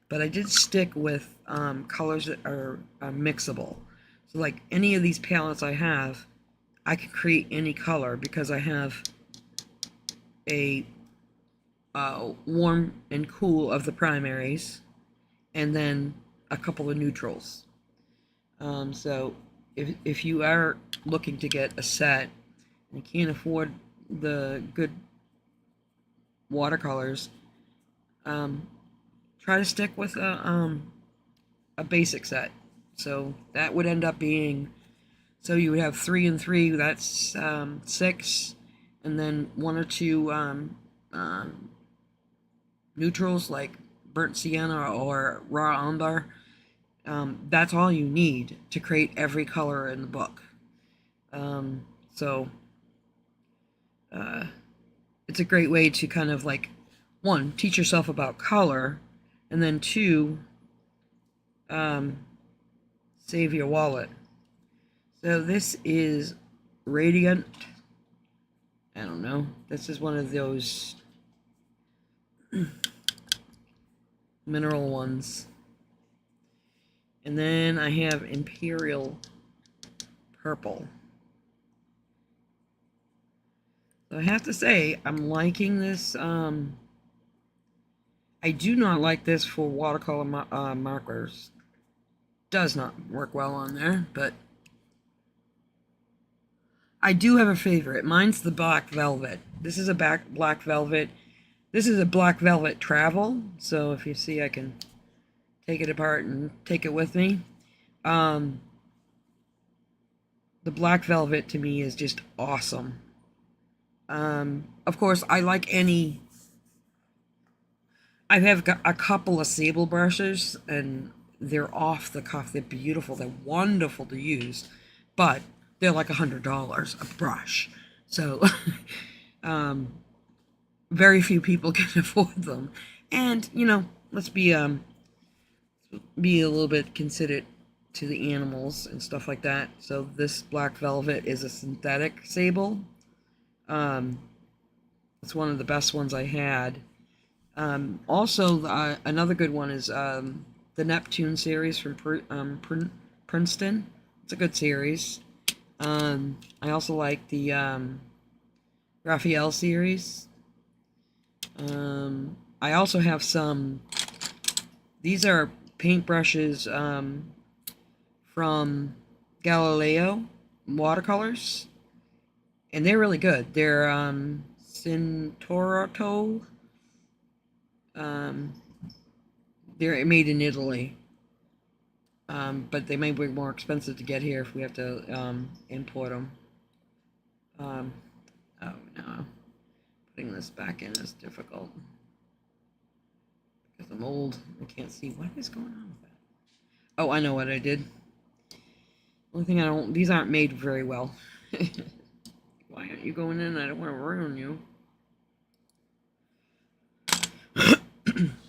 but I did stick with colors that are mixable. So like any of these palettes I have, I can create any color because I have a warm and cool of the primaries, and then a couple of neutrals. So if you are looking to get a set and you can't afford the good watercolors, try to stick with a basic set. So that would end up being, so you would have 3 and 3. That's 6, and then 1 or 2 neutrals like burnt sienna or raw umber. That's all you need to create every color in the book. So it's a great way to kind of like, 1, teach yourself about color, and then 2, save your wallet. So this is Radiant. I don't know. This is one of those mineral ones. And then I have Imperial Purple. So I have to say, I'm liking this. I do not like this for watercolor markers. Does not work well on there, but I do have a favorite. Mine's the Black Velvet. This is a Black Velvet. This is a Black Velvet Travel. So if you see, I can take it apart and take it with me. The Black Velvet to me is just awesome. Of course, I like any. I have got a couple of sable brushes, and they're off the cuff. They're beautiful. They're wonderful to use, but they're like $100 a brush. So, very few people can afford them. And let's be a little bit considerate to the animals and stuff like that. So this Black Velvet is a synthetic sable. It's one of the best ones I had. Also, another good one is the Neptune series from Princeton. It's a good series. I also like the Raphael series. I also have some. These are paintbrushes from Galileo watercolors, and they're really good. They're Cintorato. Um, they're made in Italy, but they may be more expensive to get here if we have to import them. Oh no, putting this back in is difficult because I'm old. I can't see what is going on with that. Oh, I know what I did. Only thing I don't. These aren't made very well. Why aren't you going in? I don't want to ruin you.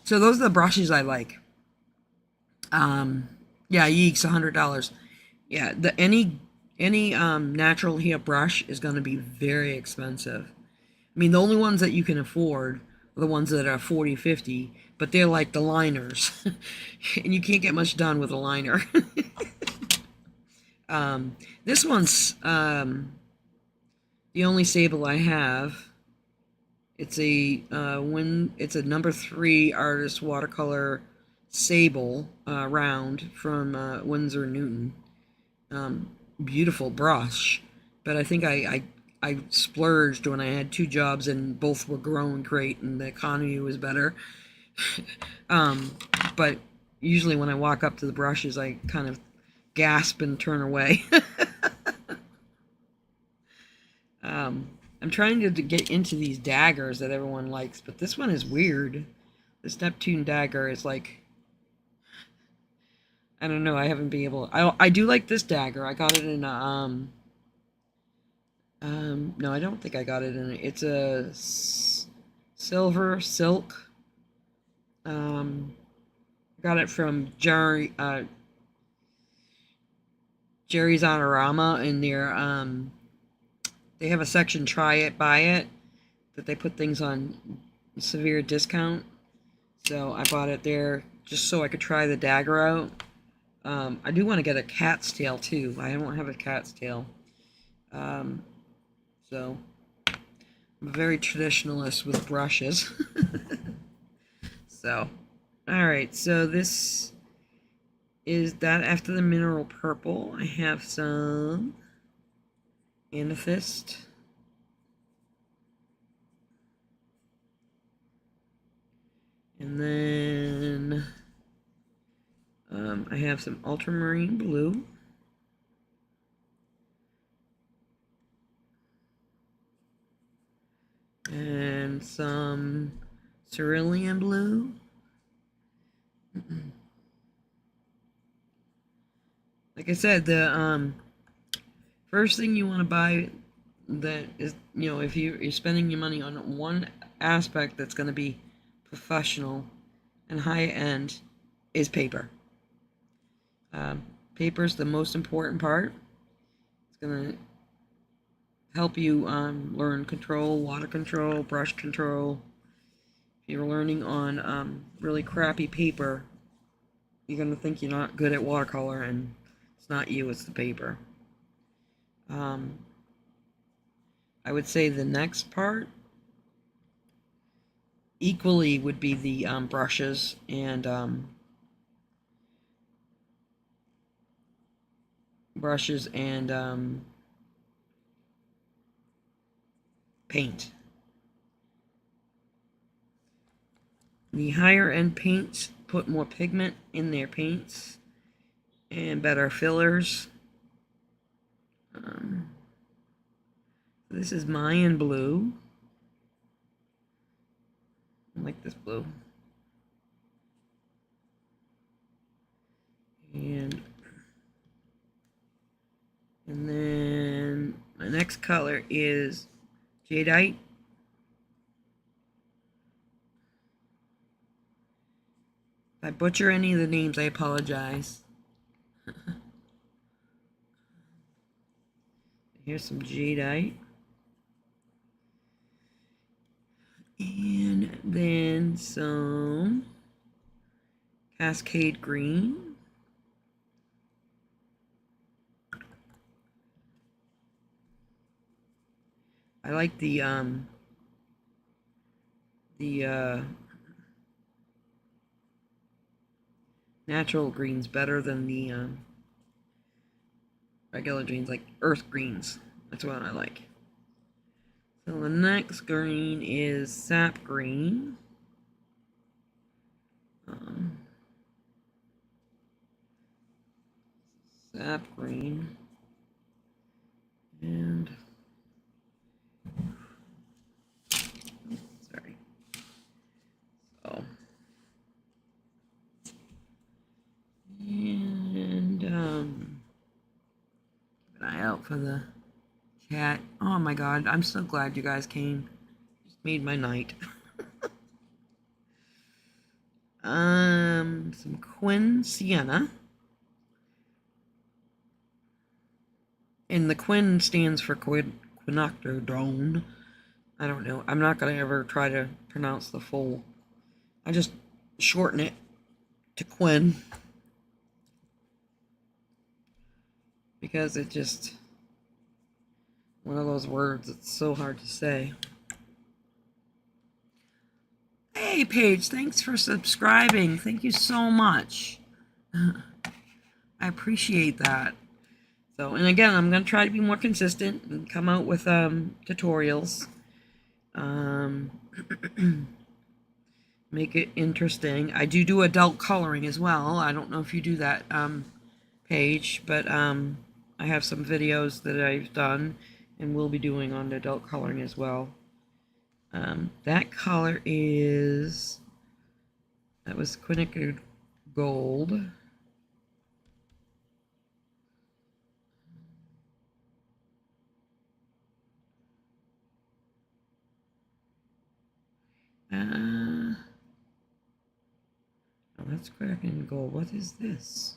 So those are the brushes I like. Yeah, Yeeks, $100. Yeah, any natural hair brush is going to be very expensive. I mean, the only ones that you can afford are the ones that are 40, 50, but they're like the liners, and you can't get much done with a liner. This one's the only sable I have. It's a it's a number 3 artist watercolor sable round from Winsor Newton. Beautiful brush, but I think I splurged when I had 2 jobs and both were growing great and the economy was better. But usually when I walk up to the brushes, I kind of gasp and turn away. I'm trying to get into these daggers that everyone likes, but this one is weird. This Neptune dagger is like, I don't know. I haven't been able. I do like this dagger. I got it in a no, I don't think I got it in. It's a silver silk. Got it from Jerry's Honorama, and they have a section try it, buy it, that they put things on severe discount. So I bought it there just so I could try the dagger out. I do want to get a cat's tail too. I don't have a cat's tail. So I'm a very traditionalist with brushes. So, alright, so this is that. After the mineral purple, I have some amethyst. And then I have some ultramarine blue. And some cerulean blue. Like I said, the first thing you want to buy that is, if you're spending your money on one aspect that's going to be professional and high end, is paper. Paper's the most important part. It's going to help you learn control, water control, brush control. If you're learning on really crappy paper, you're going to think you're not good at watercolor, and it's not you, it's the paper. I would say the next part equally would be the brushes and paint. The higher end paints put more pigment in their paints and better fillers. This is Mayan blue. I like this blue. And then my next color is Jadeite. If I butcher any of the names, I apologize. Here's some Jadeite. And then some Cascade Green. I like the natural greens better than the regular greens, like earth greens. That's what I like. So the next green is sap green. Sap green. And sorry. So and keep an eye out for the cat. Oh my god, I'm so glad you guys came. Just made my night. Some Quin Sienna. And the Quin stands for quinacridone. I don't know. I'm not going to ever try to pronounce the full. I just shorten it to Quin. Because it's just one of those words that's so hard to say. Hey, Paige, thanks for subscribing. Thank you so much. I appreciate that. So, and again, I'm going to try to be more consistent and come out with tutorials. Make it interesting. I do adult coloring as well. I don't know if you do that, Paige, but I have some videos that I've done and will be doing on adult coloring as well. That color is, that was Quinacridone Gold. Oh, that's Quinacridone Gold. What is this?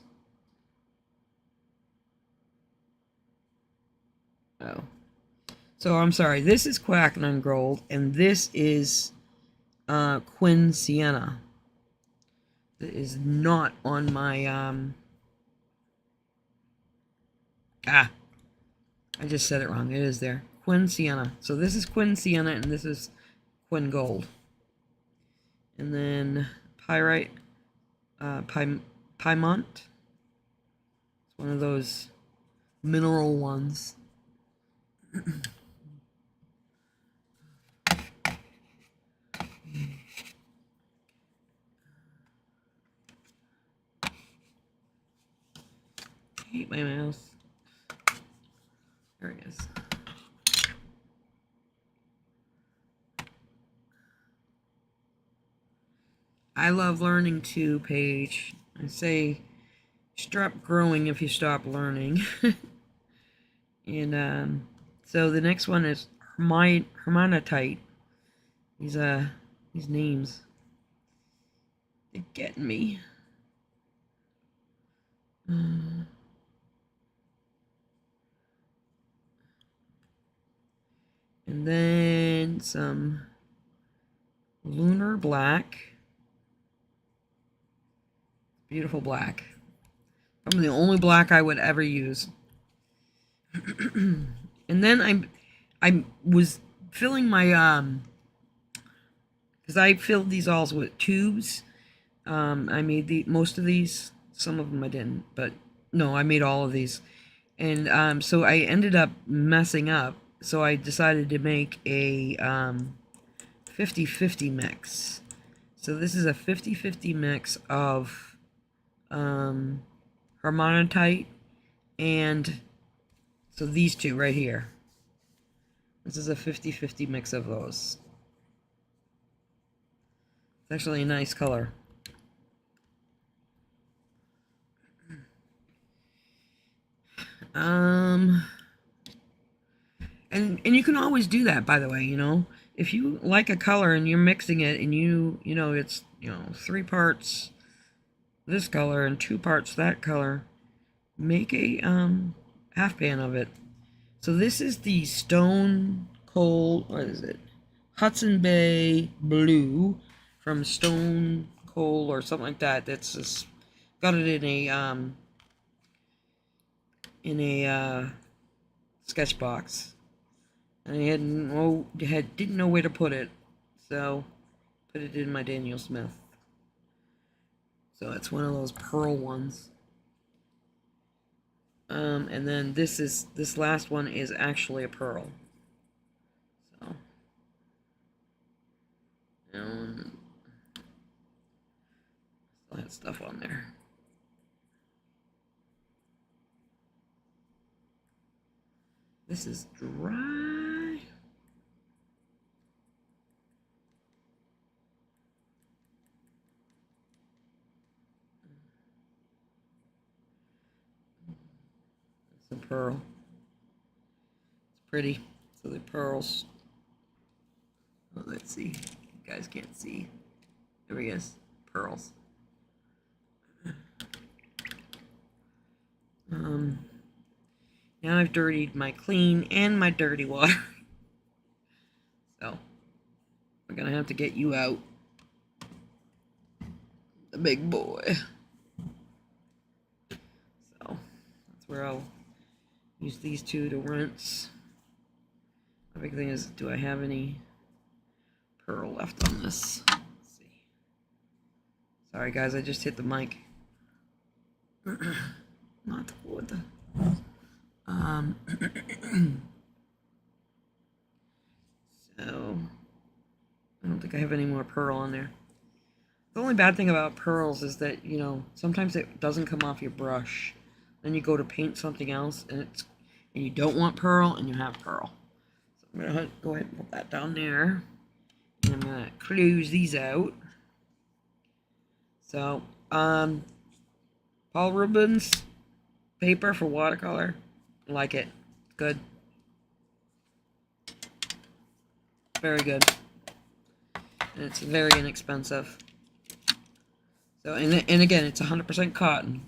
Oh. So I'm sorry, this is Quinacridone Gold, and this is Quin Sienna. That is not on my, I just said it wrong. It is there. Quin Sienna. So this is Quin Sienna, and this is Quin Gold. And then Pyrite, Pymont. It's one of those mineral ones. I hate my mouse. There it is. I love learning too, Paige. I say stop growing if you stop learning. And so the next one is Hermonatite. These names, they're getting me. And then some Lunar Black. Beautiful black. Probably the only black I would ever use. And then I was filling my because I filled these all with tubes. I made most of these. Some of them I didn't, but no, I made all of these. And so I ended up messing up. So I decided to make a 50-50 mix. So this is a 50-50 mix of Hermonatite and so these two right here. This is a 50-50 mix of those. It's actually a nice color. And you can always do that, by the way, you know. If you like a color and you're mixing it and you know it's, 3 parts this color and 2 parts that color, make a half pan of it. So this is the Stone Cold, what is it? Hudson Bay Blue from Stone Cold or something like that. That's just got it in a sketch box. And I didn't know where to put it, so put it in my Daniel Smith. So it's one of those pearl ones. And then this last one is actually a pearl. So, and still had stuff on there. This is dry. It's a pearl. It's pretty. So the pearls. Oh, let's see. You guys can't see. There we go. Pearls. Now I've dirtied my clean and my dirty water. So we're gonna have to get you out. The big boy. So that's where I'll use these two to rinse. The big thing is, do I have any pearl left on this? Let's see. Sorry guys, I just hit the mic. Not the wood. So I don't think I have any more pearl on there. The only bad thing about pearls is that, you know, sometimes it doesn't come off your brush. Then you go to paint something else and you don't want pearl and you have pearl. So I'm gonna go ahead and put that down there. And I'm gonna close these out. So, Paul Rubens paper for watercolor. I like it. Good. Very good. And it's very inexpensive. So, and again, it's 100% cotton.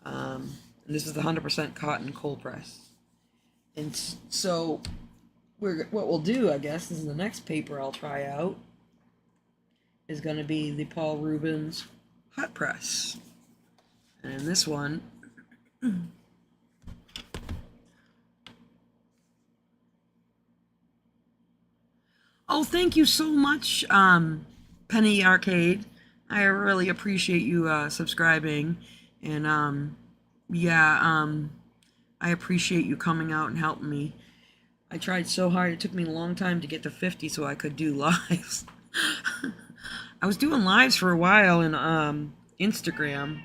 And this is the 100% cotton cold press. And so, what we'll do, I guess, is the next paper I'll try out is going to be the Paul Rubens hot press. And in this one, oh, thank you so much, Penny Arcade. I really appreciate you subscribing, and yeah, I appreciate you coming out and helping me. I tried so hard. It took me a long time to get to 50 so I could do lives. I was doing lives for a while in Instagram,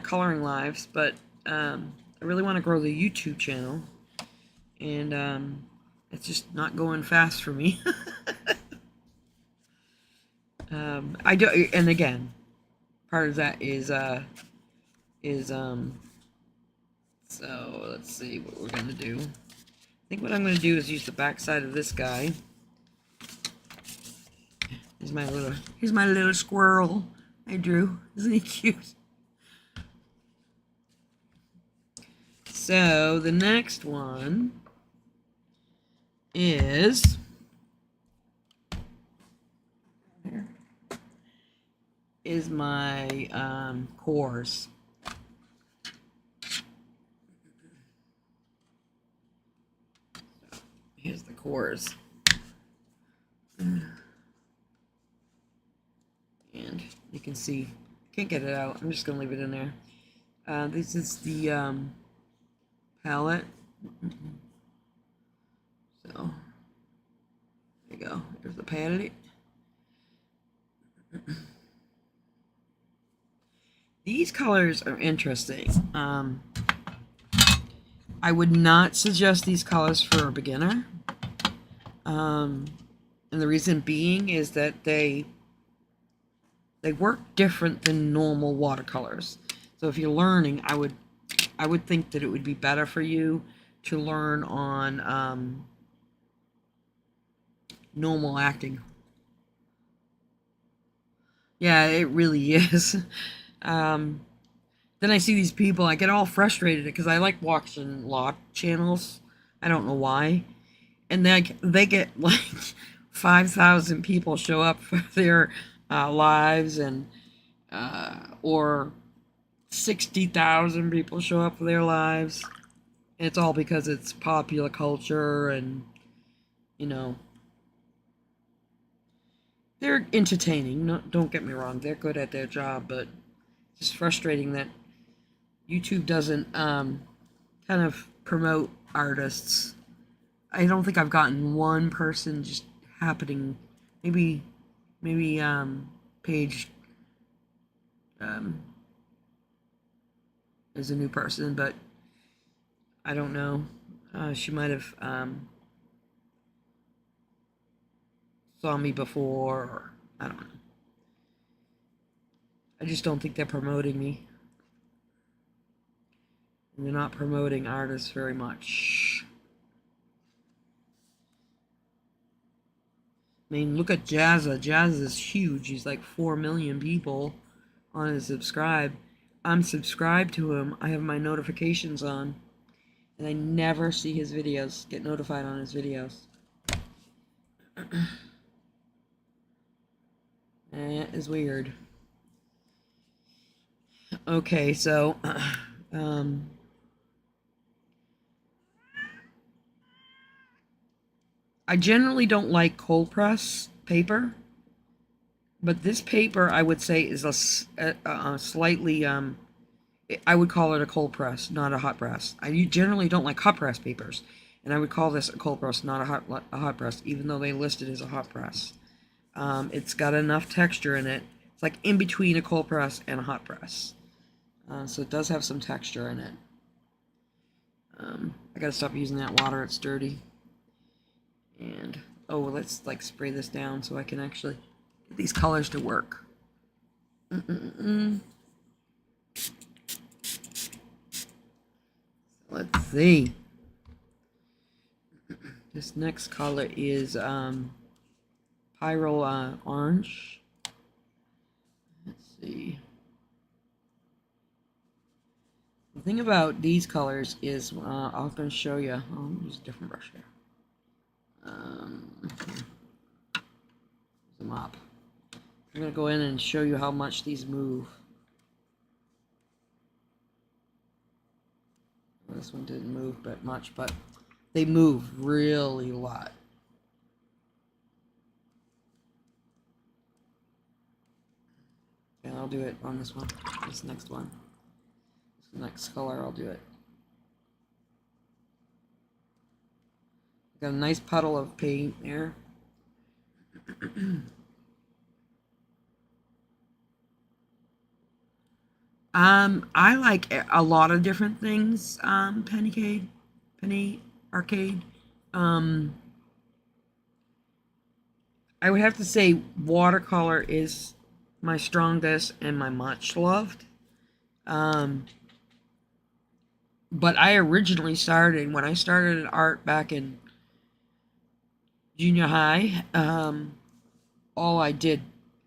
coloring lives, but I really want to grow the YouTube channel, and it's just not going fast for me. I do, and again, part of that is so let's see what we're gonna do. I think what I'm gonna do is use the back side of this guy. Here's my little squirrel I drew. Isn't he cute? So the next one is my cores. Here's the cores. And you can see, can't get it out. I'm just gonna leave it in there. This is the palette. So there you go. There's the palette. These colors are interesting. I would not suggest these colors for a beginner. And the reason being is that they work different than normal watercolors. So if you're learning, I would think that it would be better for you to learn on normal acting. Yeah, it really is. Then I see these people, I get all frustrated because I like watching lot channels. I don't know why. And they get like 5,000 people show up for their lives, and or 60,000 people show up for their lives. And it's all because it's popular culture, and you know, they're entertaining. No, don't get me wrong, they're good at their job, but it's just frustrating that YouTube doesn't kind of promote artists. I don't think I've gotten one person just happening. Maybe Paige is a new person, but I don't know. She might have saw me before, or I don't know. I just don't think they're promoting me. And they're not promoting artists very much. I mean, look at Jazza. Jazza's huge. He's like 4 million people on his subscribe. I'm subscribed to him. I have my notifications on. And I never see his videos, get notified on his videos. That is weird. Okay, so I generally don't like cold press paper, but this paper I would say is a slightly I would call it a cold press, not a hot press. I generally don't like hot press papers, and I would call this a cold press, not a hot press, even though they list it as a hot press. It's got enough texture in it. It's like in between a cold press and a hot press. So it does have some texture in it. I gotta stop using that water, it's dirty. And, oh, let's like spray this down so I can actually get these colors to work. Let's see. This next color is Pyro Orange. Let's see. The thing about these colors is, I'm going to show you. I'll use a different brush here. The mop. I'm going to go in and show you how much these move. This one didn't move that much, but they move really a lot. And I'll do it on this one, this next one. This next color, I'll do it. Got a nice puddle of paint there. I like a lot of different things. Penny Arcade. I would have to say watercolor is my strongest and my much loved. But I originally started, when I started in art back in junior high, all I did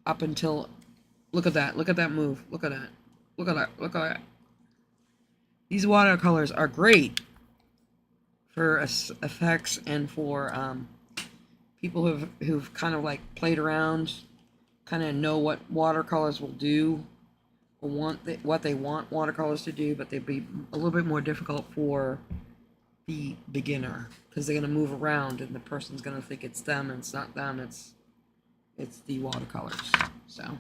up until, look at that move, look at that, look at that. These watercolors are great for effects and for people who've kind of like played around, kind of know what watercolors will do, or what they want watercolors to do, but they'd be a little bit more difficult for the beginner because they're going to move around and the person's going to think it's them and it's not them, it's the watercolors. So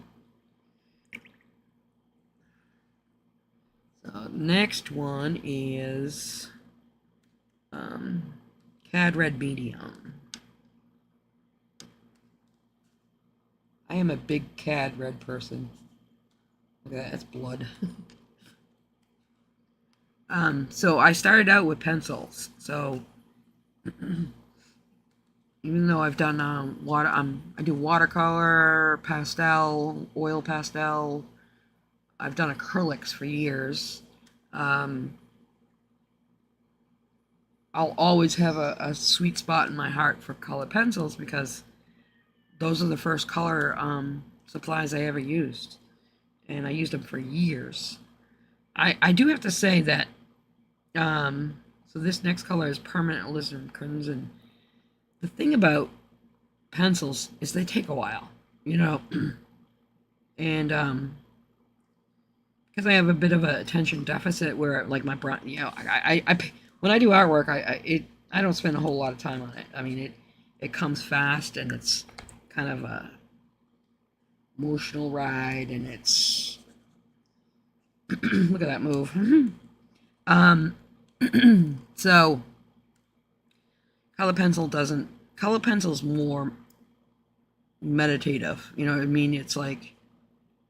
next one is Cad Red Medium. I am a big Cad Red person. Look at that, it's blood. So I started out with pencils. So even though I've done I do watercolor, pastel, oil pastel. I've done acrylics for years. I'll always have a sweet spot in my heart for colored pencils because those are the first color supplies I ever used. And I used them for years. I do have to say that, so this next color is Permanent Alizarin Crimson. The thing about pencils is they take a while, you know, and because I have a bit of a attention deficit where, like, my brain, you know, I when I do artwork, I don't spend a whole lot of time on it. I mean, it comes fast and it's kind of a emotional ride, and it's Look at that move. So color pencil's more meditative. You know what I mean? It's like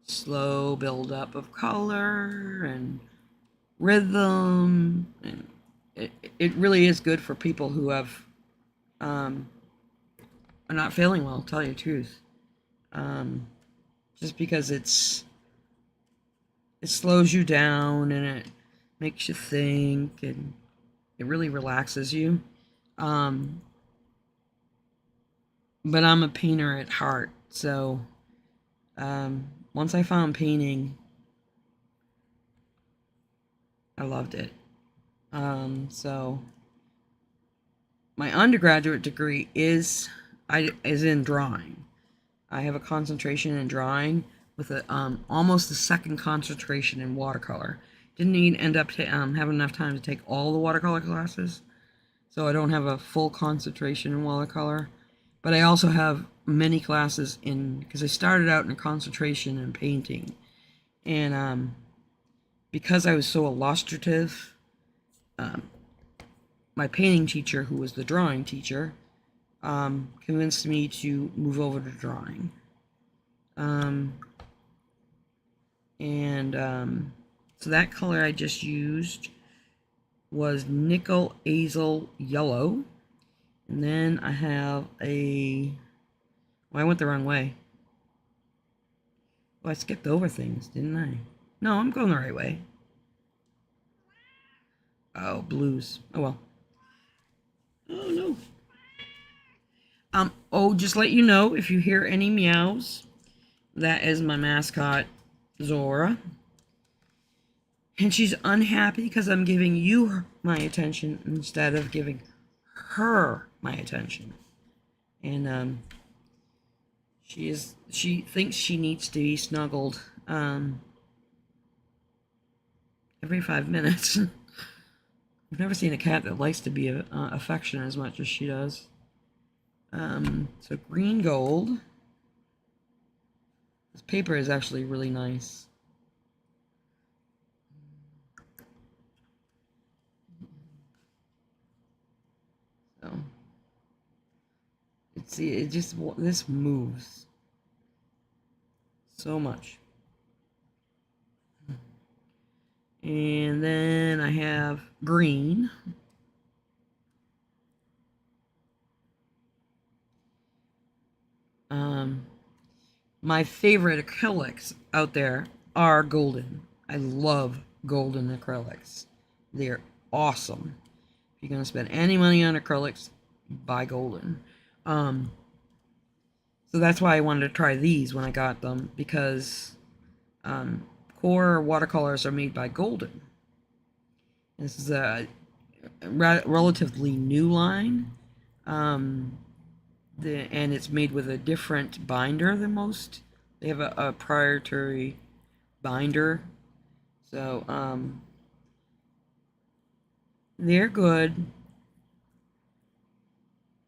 slow build up of color and rhythm, and it really is good for people who have are not feeling well, tell you the truth. Just because it slows you down and it makes you think, and it really relaxes you. But I'm a painter at heart, so once I found painting, I loved it. So my undergraduate degree is in drawing. I have a concentration in drawing with almost a second concentration in watercolor. Didn't end up having enough time to take all the watercolor classes, so I don't have a full concentration in watercolor. But I also have many classes because I started out in a concentration in painting, and because I was so illustrative, my painting teacher, who was the drawing teacher, convinced me to move over to drawing. So that color I just used was nickel azel yellow. And then I have I went the wrong way. Oh, I skipped over things, didn't I? No, I'm going the right way. Oh, blues. Oh, well. Oh, no. Just let you know, if you hear any meows, that is my mascot, Zora. And she's unhappy because I'm giving you my attention instead of giving her my attention. And she thinks she needs to be snuggled every 5 minutes. I've never seen a cat that likes to be affectionate as much as she does. So green gold. This paper is actually really nice. So this moves so much. And then I have green. My favorite acrylics out there are golden. I love golden acrylics. They're awesome. If you're going to spend any money on acrylics, buy golden. So that's why I wanted to try these when I got them, because core watercolors are made by Golden. This is a relatively new line, and it's made with a different binder than most. They have a proprietary binder, so they're good.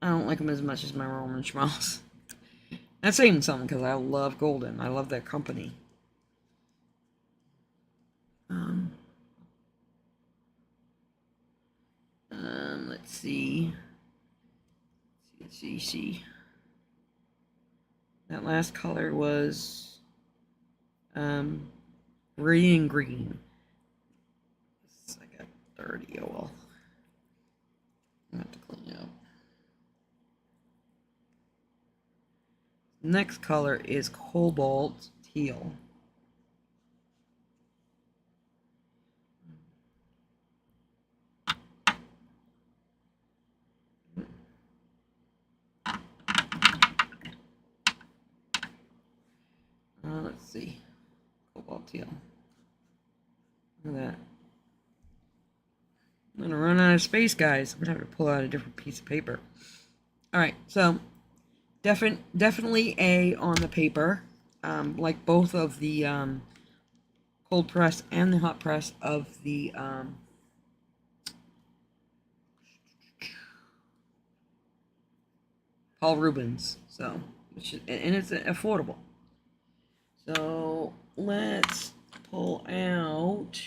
I don't like them as much as my Roman Schmalz. That's saying something, because I love Golden. I love that company. Let's see. See. That last color was radiant green. I got 30. Oh well. I have to clean it up. Next color is cobalt teal. Let's see. Cobalt teal. Look at that. I'm gonna run out of space, guys. I'm gonna have to pull out a different piece of paper. Alright, so definitely A on the paper. Like both of the cold press and the hot press of the Paul Rubens. So, and it's affordable. So let's pull out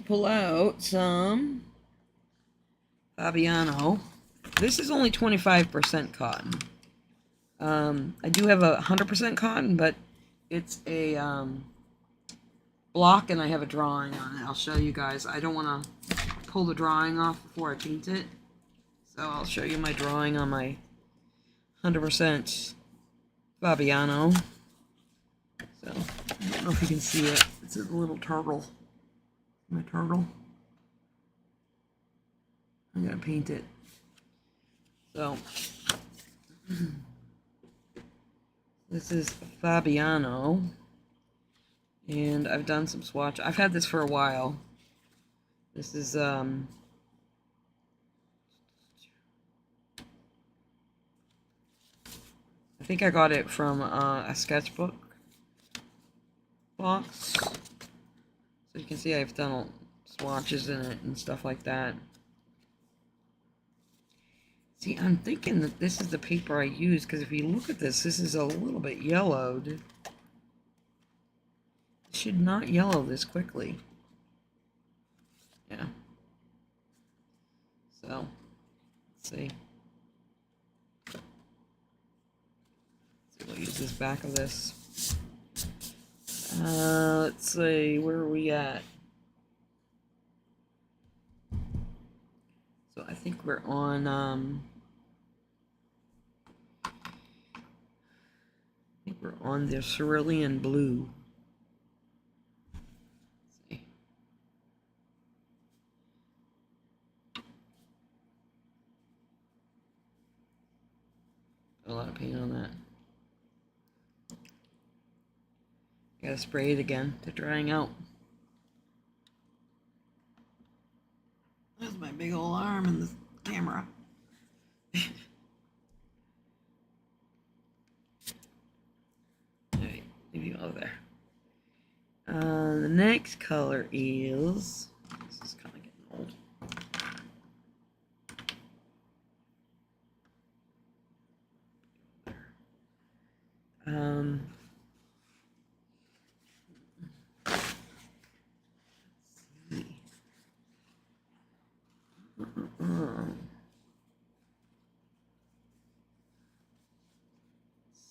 pull out some Fabiano. This is only 25% cotton. I do have 100% cotton, but it's a block and I have a drawing on it. I'll show you guys. I don't want to pull the drawing off before I paint it. So I'll show you my drawing on my 100% Fabiano. So, I don't know if you can see it. It's a little turtle. My turtle. I'm going to paint it. So, this is Fabiano. And I've done some swatch. I've had this for a while. This is, I think I got it from a sketchbook box. So you can see I've done swatches in it and stuff like that. See, I'm thinking that this is the paper I use, because if you look at this, this is a little bit yellowed. It should not yellow this quickly. Yeah. So, let's see. We'll use this back of this. Let's see, where are we at? So I think we're on, the cerulean blue. Let's see. A lot of paint on that. Gotta spray it again to drying out. There's my big old arm in the camera. Alright, leave you over there. The next color is, this is kind of getting old.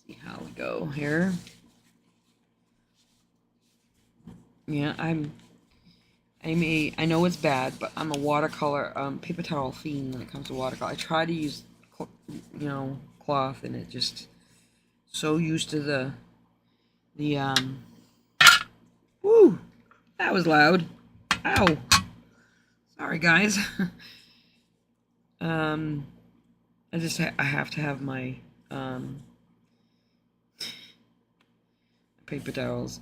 See how we go here. Yeah, I know it's bad, but I'm a watercolor paper towel fiend when it comes to watercolor. I try to use cloth, and it just so used to the woo, that was loud. Ow. Sorry guys. I have to have my paper towels.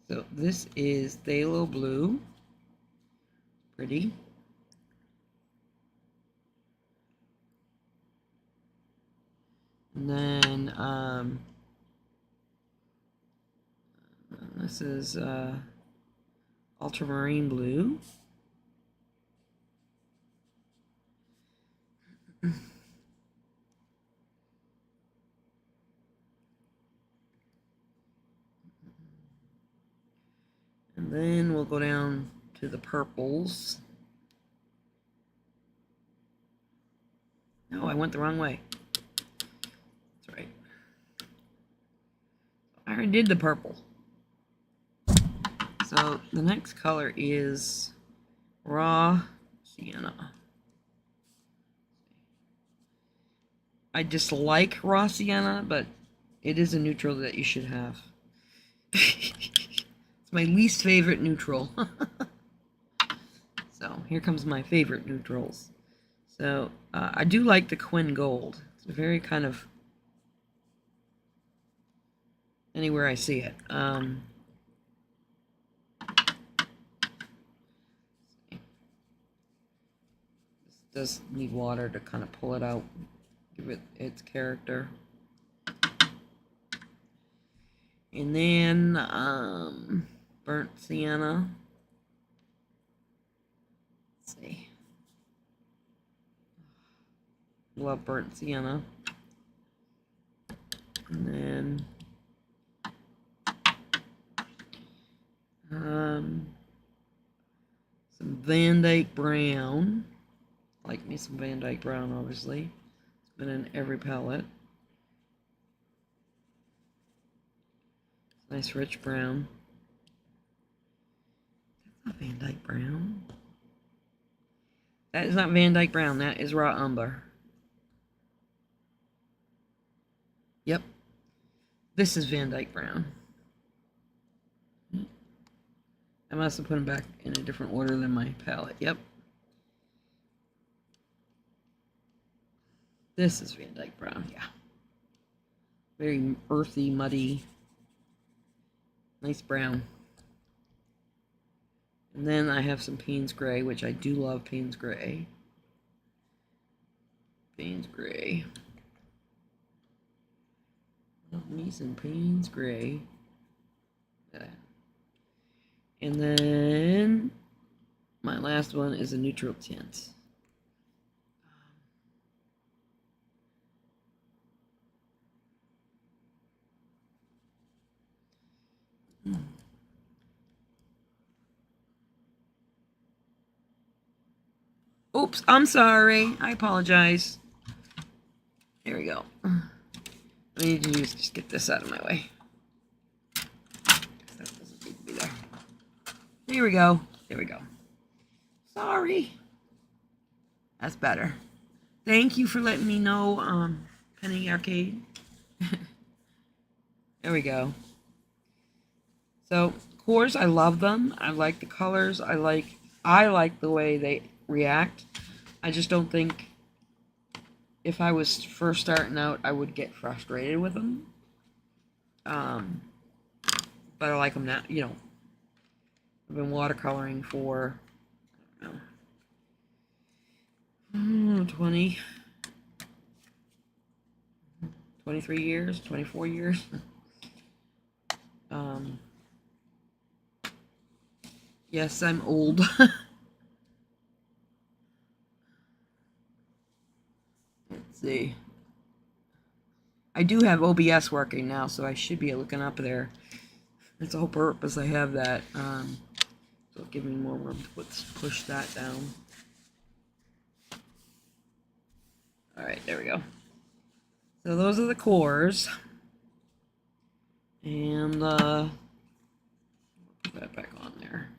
So this is phthalo blue. Pretty. And then this is ultramarine blue. And then we'll go down to the purples. No, I went the wrong way. That's right. I already did the purple. So the next color is raw sienna. I dislike raw sienna, but it is a neutral that you should have. It's my least favorite neutral. So here comes my favorite neutrals. So I do like the Quinn Gold. It's very kind of anywhere I see it. This does need water to kind of pull it out, give it its character. And then burnt sienna. Let's see. Love burnt sienna. And then some Van Dyke Brown. I like me some Van Dyke Brown, obviously. It's been in every palette. Nice rich brown. That's not Van Dyke Brown. That is not Van Dyke Brown. That is raw umber. Yep. This is Van Dyke Brown. I must have put them back in a different order than my palette. Yep. This is Van Dyke Brown, yeah. Very earthy, muddy. Nice brown. And then I have some Payne's Gray, which I do love Payne's Gray. Payne's Gray. Love me some Payne's Gray. Yeah. And then my last one is a neutral tint. Oops, I'm sorry. I apologize. There we go. I need to just get this out of my way. That doesn't need to be there. There we go. There we go. Sorry. That's better. Thank you for letting me know, Penny Arcade. There we go. So, cores, I love them. I like the colors. I like the way they react. I just don't think if I was first starting out, I would get frustrated with them. But I like them now, you know. I've been watercoloring for, I don't know, 23 years, 24 years. Yes, I'm old. Let's see. I do have OBS working now, so I should be looking up there. That's the whole purpose I have that. So it'll give me more room to push that down. Alright, there we go. So those are the cores. And put that back on there.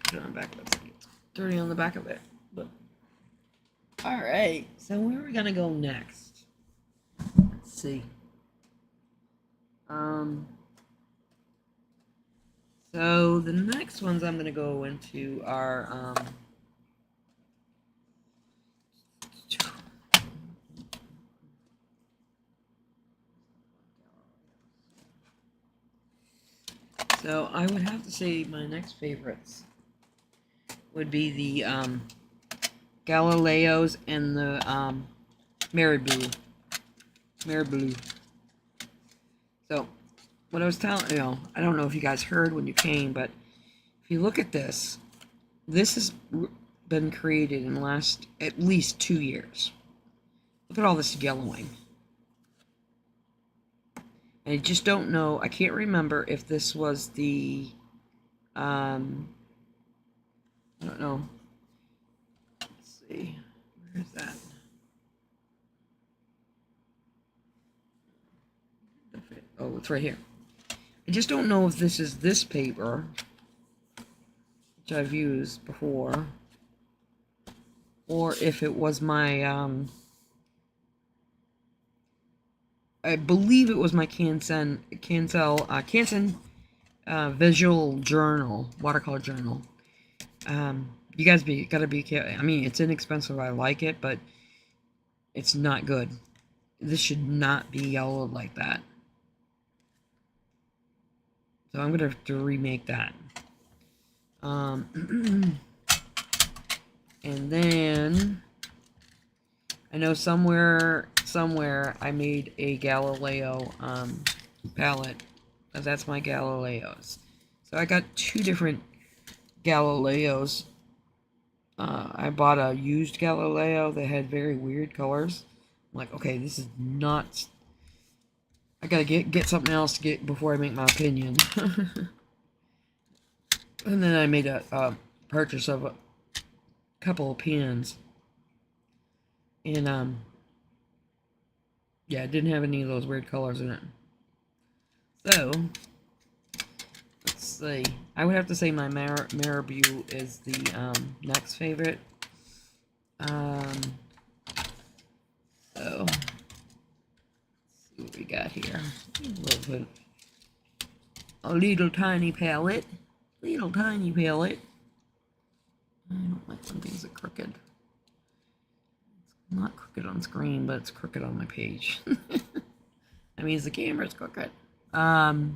Put it on back. Let's get dirty on the back of it. But all right. So where are we gonna go next? Let's see. So the next ones I'm gonna go into are so I would have to say my next favorites would be the Galileos and the Mariblu. So what I was telling you know, I don't know if you guys heard when you came, but if you look at this, this has been created in the last at least 2 years. Look at all this yellowing. And I just don't know, I can't remember if this was the, I don't know. Let's see, where's that? Oh, it's right here. I just don't know if this is this paper, which I've used before, or if it was my, I believe it was my Canson visual journal, watercolor journal. You guys gotta be careful. I mean, it's inexpensive. I like it, but it's not good. This should not be yellowed like that. So I'm gonna have to remake that. And then I know somewhere I made a Galileo palette. That's my Galileos. So I got two different Galileos. I bought a used Galileo that had very weird colors. I'm like, okay, this is not. I gotta get something else to get before I make my opinion. And then I made a purchase of a couple of pens, and yeah, it didn't have any of those weird colors in it. So let's see. I would have to say my Marabou is the next favorite. So let's see what we got here. A little tiny palette. Little tiny palette. I don't like when things are crooked. It's not crooked on screen, but it's crooked on my page. That means the camera's crooked. Let's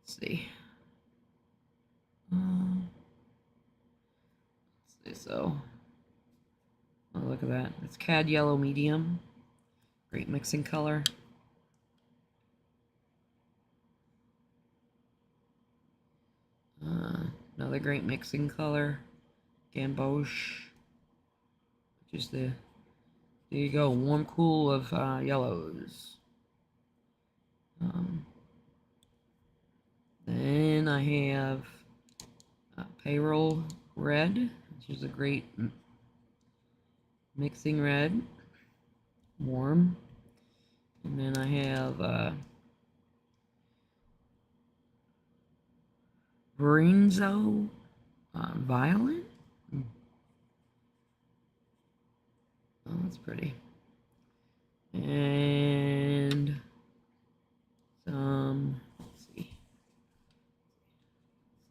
see. Let's see, so. Oh, look at that. It's Cad Yellow Medium. Great mixing color. Another great mixing color. Gamboge. Which is there you go. Warm cool of yellows. Then I have Payroll Red, which is a great mixing red. Warm. And then I have Brinzo Violet. Oh, that's pretty. And some, let's see.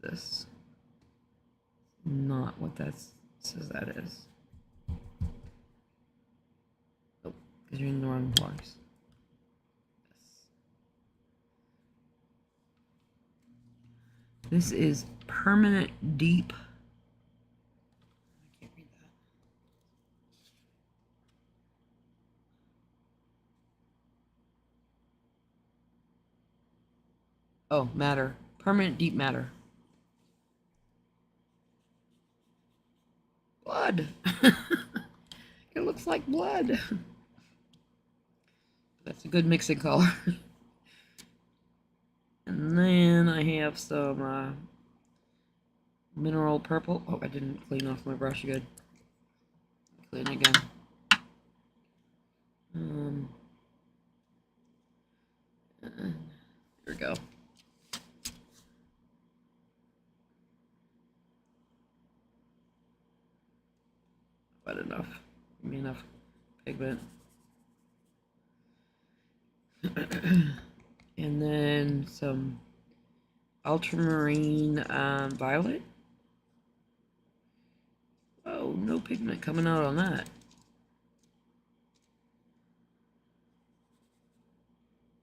This. Not what that says that is. Oh, because you're in the wrong place. This is Permanent Deep. I can't read that. Oh, Matter. Permanent Deep Matter. Blood. It looks like blood. That's a good mixing color. And then I have some mineral purple. Oh, I didn't clean off my brush good. Clean again. Here we go. But enough. Give me enough pigment. And then some ultramarine violet. Oh, no pigment coming out on that.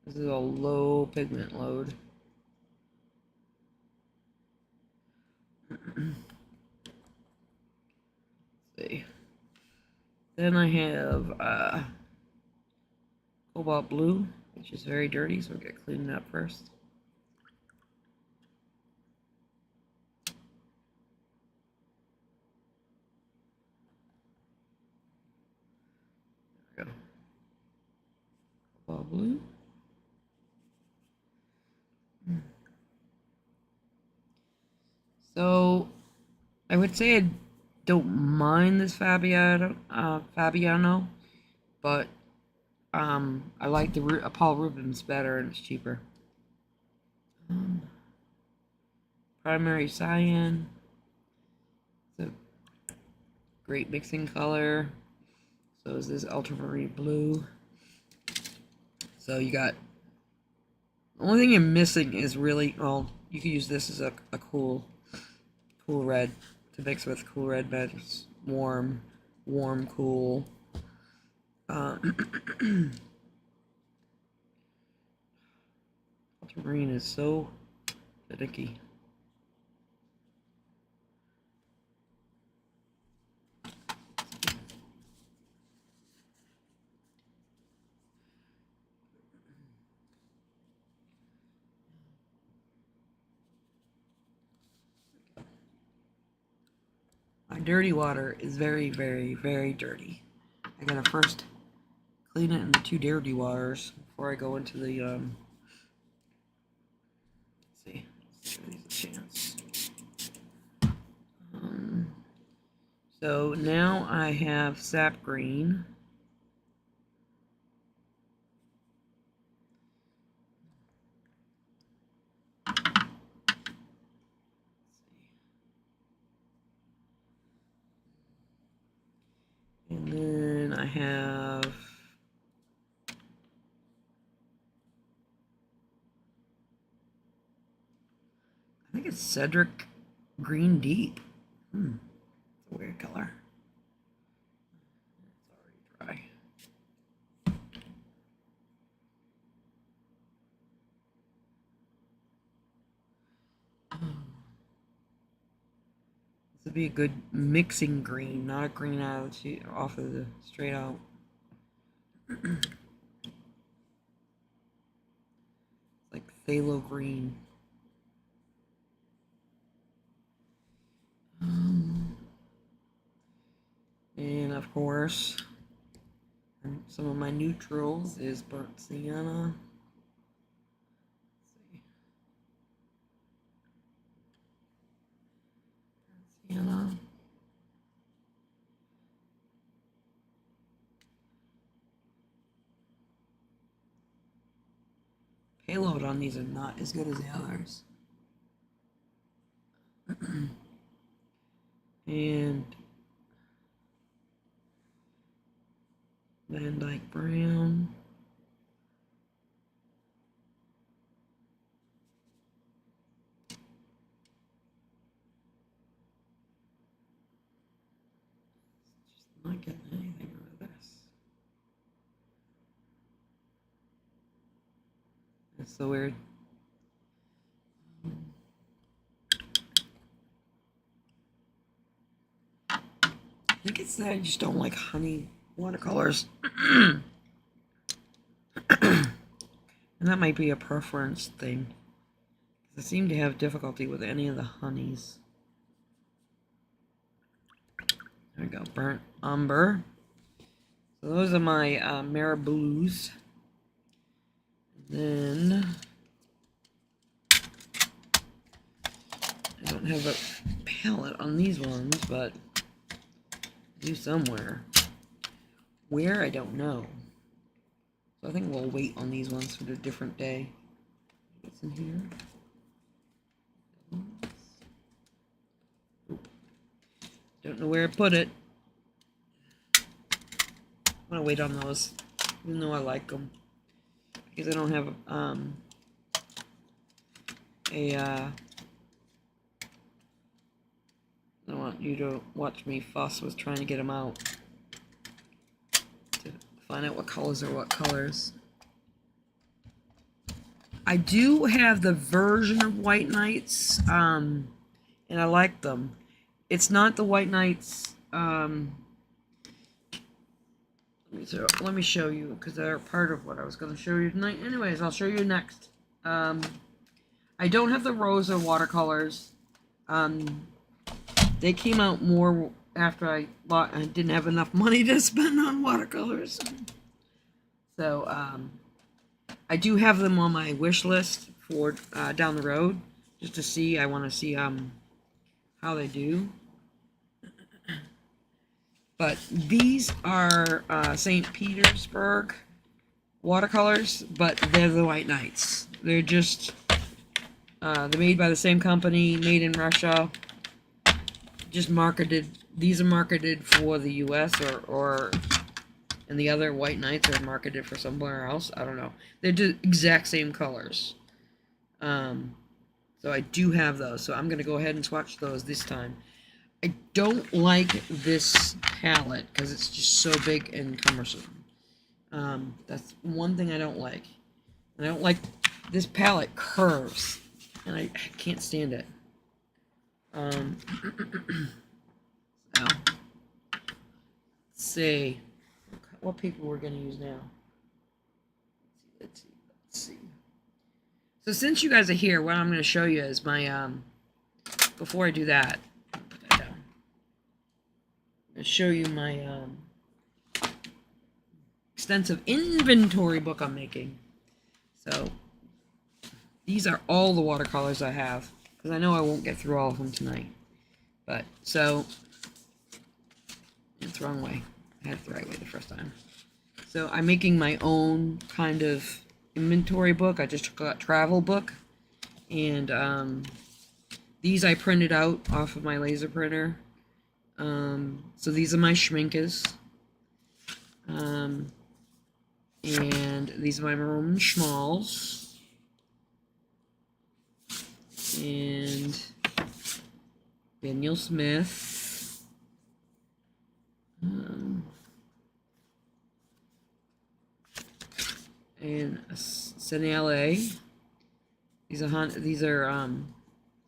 This is a low pigment load. Let's see. Then I have cobalt blue, which is very dirty, so we'll get cleaned up first. There we go. Cobalt blue. So I would say I don't mind this Fabiano, but I like the Paul Rubens better, and it's cheaper. Primary cyan. It's a great mixing color. So is this ultramarine blue. So you got, the only thing you're missing is really, well, you could use this as a cool red to mix with. Cool red, but it's warm, cool. Ultramarine is so finicky. My dirty water is very, very, very dirty. I gotta first clean it in the 2 dirty waters before I go into the, let's see, let's give these a chance. So now I have sap green. And then I have I think it's Cedric Green Deep. It's a weird color. It's already dry. This would be a good mixing green, not a green out of the off of the straight out. Like phthalo green. And of course, some of my neutrals is burnt sienna. Sienna. Payload on these are not as good as the others. And Van Dyke Brown. Just not getting anything out of this. That's so weird. I think it's that I just don't like honey watercolors. And that might be a preference thing. I seem to have difficulty with any of the honeys. There we go, burnt umber. So those are my Marabous. Then I don't have a palette on these ones, but I do somewhere. Where, I don't know. So I think we'll wait on these ones for a different day. What's in here? Oop. Don't know where I put it. I'm gonna wait on those, even though I like them, because I don't have I don't want you to watch me fuss with trying to get them out to find out what colors are what colors. I do have the version of White Knights, and I like them. It's not the White Knights. Let me show you, because they're part of what I was going to show you tonight. Anyways, I'll show you next. I don't have the Rosa watercolors. They came out more after I didn't have enough money to spend on watercolors. So, I do have them on my wish list for down the road, just to see. I want to see how they do. But these are St. Petersburg watercolors, but they're the White Knights. They're just they're made by the same company, made in Russia. Just marketed. These are marketed for the U.S. and the other White Knights are marketed for somewhere else. I don't know. They're the exact same colors. So I do have those. So I'm gonna go ahead and swatch those this time. I don't like this palette because it's just so big and cumbersome. That's one thing I don't like. I don't like this palette curves, and I can't stand it. So, let's see what paper we're gonna use now. Let's see. So since you guys are here, what I'm gonna show you is my before I do that. Put that down. I'll show you my extensive inventory book I'm making. So these are all the watercolors I have, because I know I won't get through all of them tonight. But, so, it's the wrong way. I had it the right way the first time. So I'm making my own kind of inventory book. I just took a travel book. And these I printed out off of my laser printer. So these are my schminkes. And these are my Roman schmalls. And Daniel Smith. And Senale. These are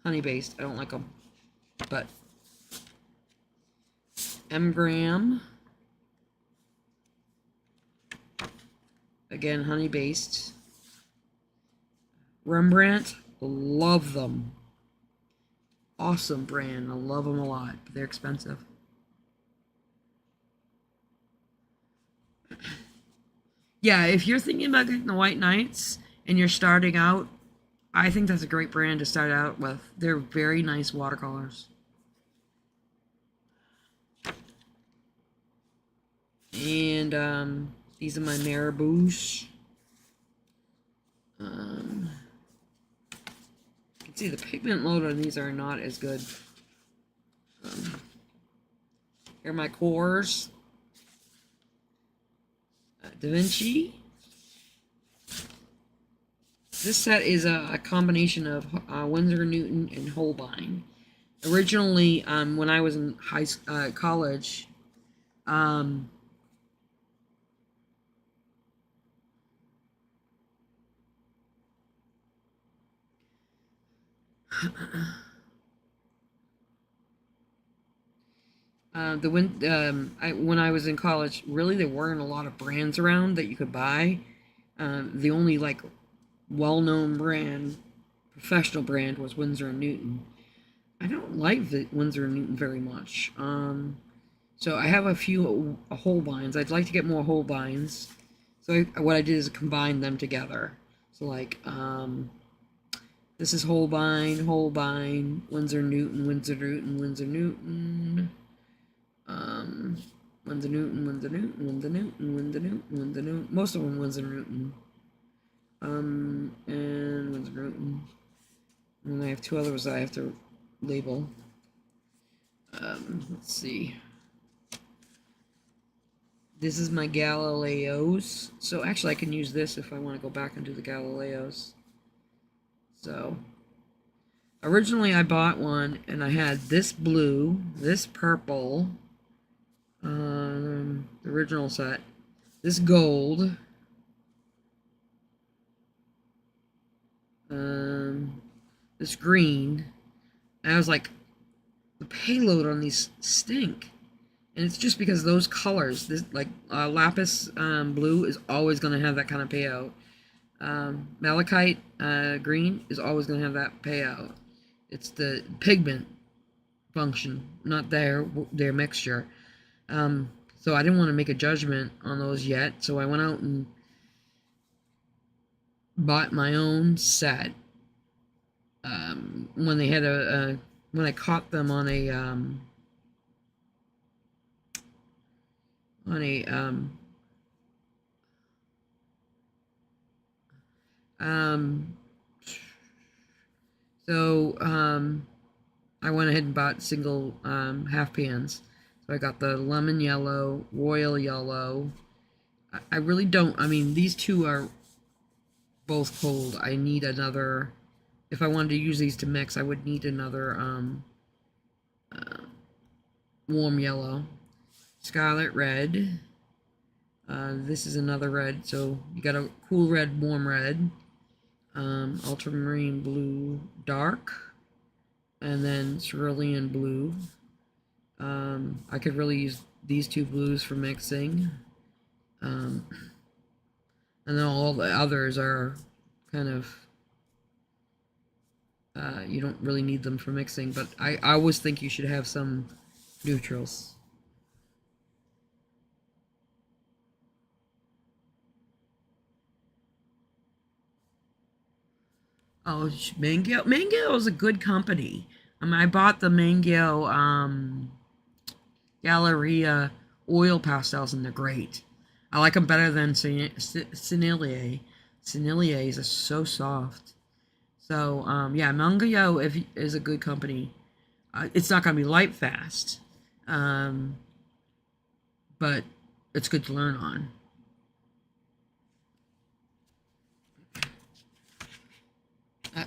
honey based. I don't like them, but M. Graham. Again, honey based. Rembrandt. Love them. Awesome brand. I love them a lot, but they're expensive. Yeah, if you're thinking about getting the White Knights and you're starting out, I think that's a great brand to start out with. They're very nice watercolors. And these are my Marabouche. You can see the pigment load on these are not as good. Here are my cores. Da Vinci. This set is a combination of Winsor Newton and Holbein. Originally, when I was in college, when I was in college, really there weren't a lot of brands around that you could buy. The only like well-known brand, professional brand, was Winsor & Newton. I don't like the Winsor & Newton very much. So I have a few Holbeins. I'd like to get more Holbeins. So what I did is combine them together. So like, this is Holbein, Winsor & Newton, Winsor & Newton, Winsor & Newton. Winsor & Newton, Winsor & Newton, Winsor & Newton, Winsor & Newton, Winsor & Newton. Most of them Winsor & Newton. And Winsor & Newton. And then I have two others that I have to label. Let's see. This is my Galileos. So actually I can use this if I want to go back and do the Galileos. So originally I bought one and I had this blue, this purple, the original set, this gold, this green, and I was like, the payload on these stink. And it's just because those colors, this like lapis blue is always going to have that kind of payout. Malachite green is always going to have that payout. It's the pigment function, not their mixture. So I didn't want to make a judgment on those yet, so I went out and bought my own set. When they had when I caught them on a I went ahead and bought single half pans. So I got the lemon yellow, royal yellow. I really don't, I mean, these two are both cold. I need another, if I wanted to use these to mix, I would need another warm yellow. Scarlet red. This is another red, so you got a cool red, warm red. Ultramarine blue, dark. And then cerulean blue. I could really use these two blues for mixing. And then all the others are kind of, you don't really need them for mixing, but I always think you should have some neutrals. Oh, Mango. Mango is a good company. I bought the Mango Galleria oil pastels, and they're great. I like them better than Sennelier. Senneliers are so soft. So yeah, Mango is a good company. It's not gonna be light fast, um, but it's good to learn on.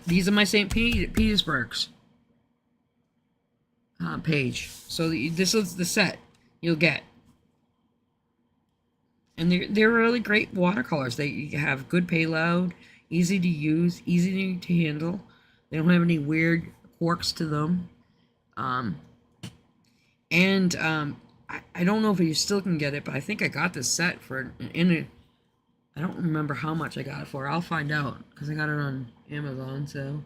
These are my St. Petersburg's page. So this is the set you'll get. And they're really great watercolors. They have good payload, easy to use, easy to handle. They don't have any weird quirks to them. I don't know if you still can get it, but I think I got this set for I don't remember how much I got it for. I'll find out because I got it on Amazon. So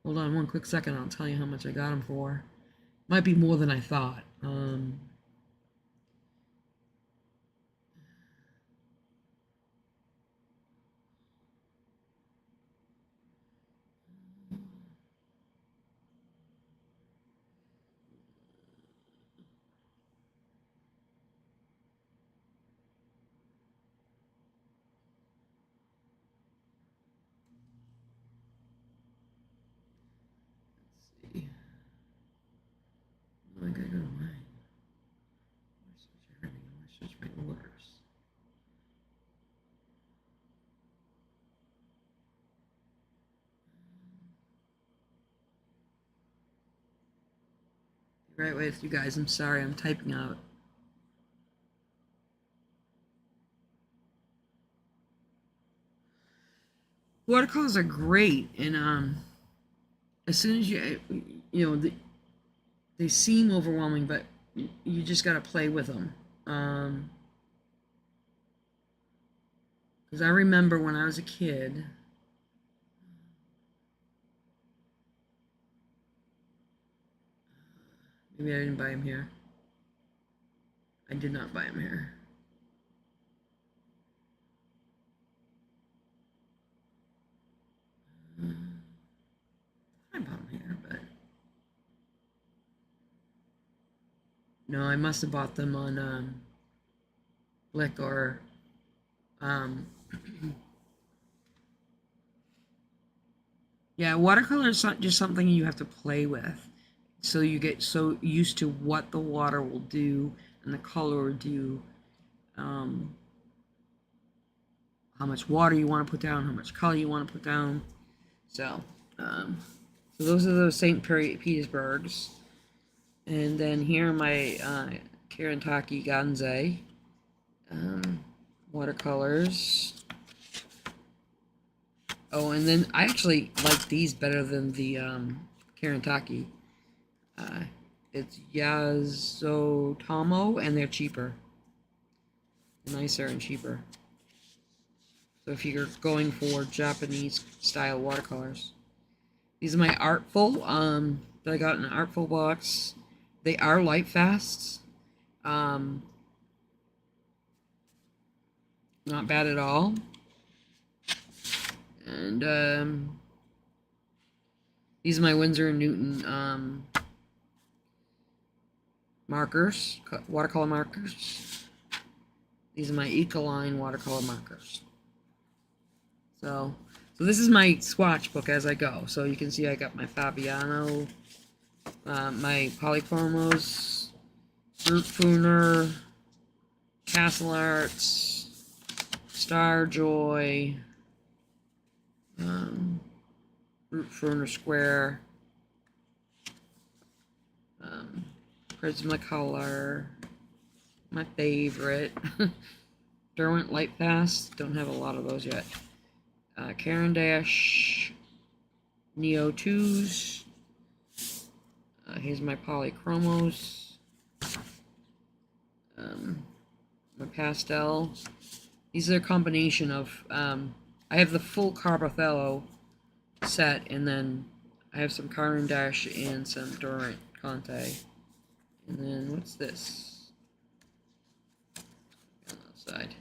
hold on one quick second. I'll tell you how much I got them for. Might be more than I thought. Let's see. Oh, I gotta go to mine. Search everything. I want to search my orders. Be right with you guys. I'm sorry. I'm typing out. Watercolors are great, and as soon as they seem overwhelming, but you just gotta play with them. Because I remember when I was a kid. Maybe I didn't buy them here. I did not buy them here. I bought them here, but no, I must have bought them on Blick or yeah. Watercolor is not just something you have to play with, so you get so used to what the water will do and the color will do. How much water you want to put down, how much color you want to put down. So, so those are those St. Petersburg's. And then here are my Karantaki Ganze watercolors. Oh, and then I actually like these better than the Karantaki. It's Yazotamo, and they're cheaper. Nicer and cheaper. So if you're going for Japanese style watercolors. These are my Artful that I got in an Artful box. They are light fast. Not bad at all. And these are my Winsor & Newton markers, watercolor markers. These are my Ecoline watercolor markers. So this is my swatch book as I go. So you can see I got my Fabiano, my Polychromos, Fruit Castle Arts, Starjoy, Fruit Square, Prismacolor, my favorite, Derwent Lightfast, don't have a lot of those yet. Caran d'Ache, Neo 2s. Here's my Polychromos. My pastel. These are a combination of, I have the full Carbothello set, and then I have some Caran d'Ache and some Durant Conte. And then, what's this? On the side.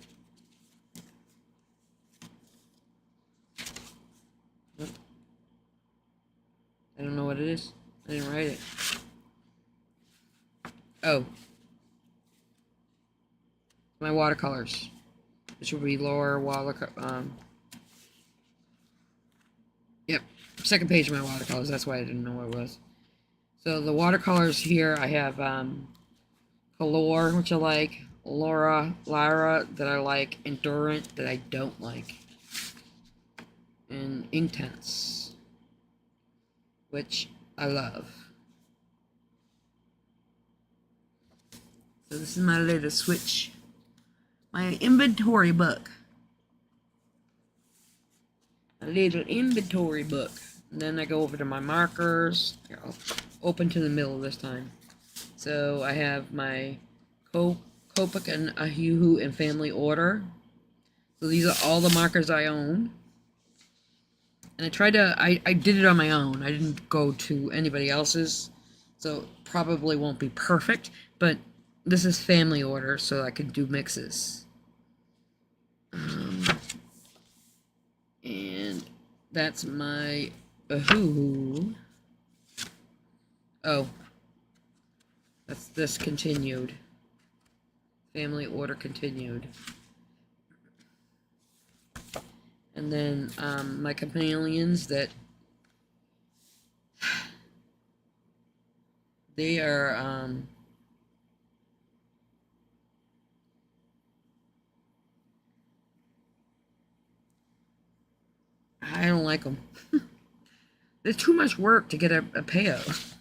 I don't know what it is. I didn't write it. Oh. My watercolors. This will be lower yep. Second page of my watercolors. That's why I didn't know what it was. So the watercolors here, I have Color, which I like, Lara that I like, Endurant that I don't like, and Intense, which I love. So this is my little switch, my inventory book. A little inventory book. And then I go over to my markers. Here, I'll open to the middle this time. So I have my Copic and Ahuhu in family order. So these are all the markers I own. And I did it on my own. I didn't go to anybody else's. So it probably won't be perfect. But this is family order, so I can do mixes. And that's my Ahuhu. Oh. That's this continued. Family order continued. And then my chameleons that they are I don't like them. There's too much work to get a payout.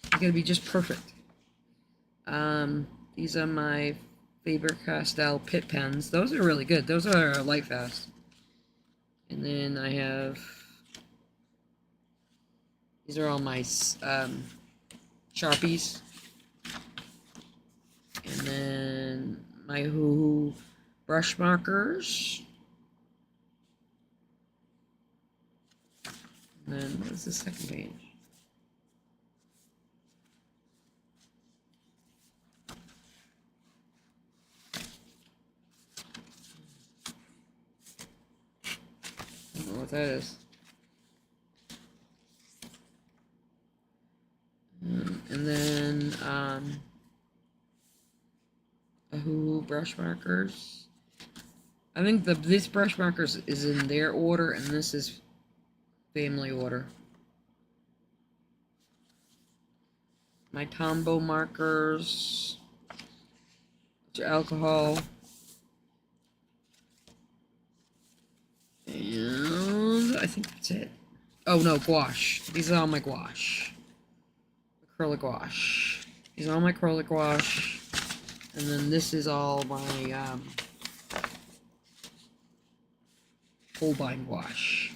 It's gonna be just perfect. These are my Faber-Castell Pit pens. Those are really good. Those are Lightfast. And then I have these are all my Sharpies. And then my Hoo brush markers. And then what's the second page? I don't know what that is. And then Ahuhu brush markers. I think this brush markers is in their order, and this is family order. My Tombow markers, which are alcohol, and I think that's it. Oh no, gouache. These are all my gouache. Acrylic gouache. These are all my acrylic gouache. And then this is all my Holbein gouache.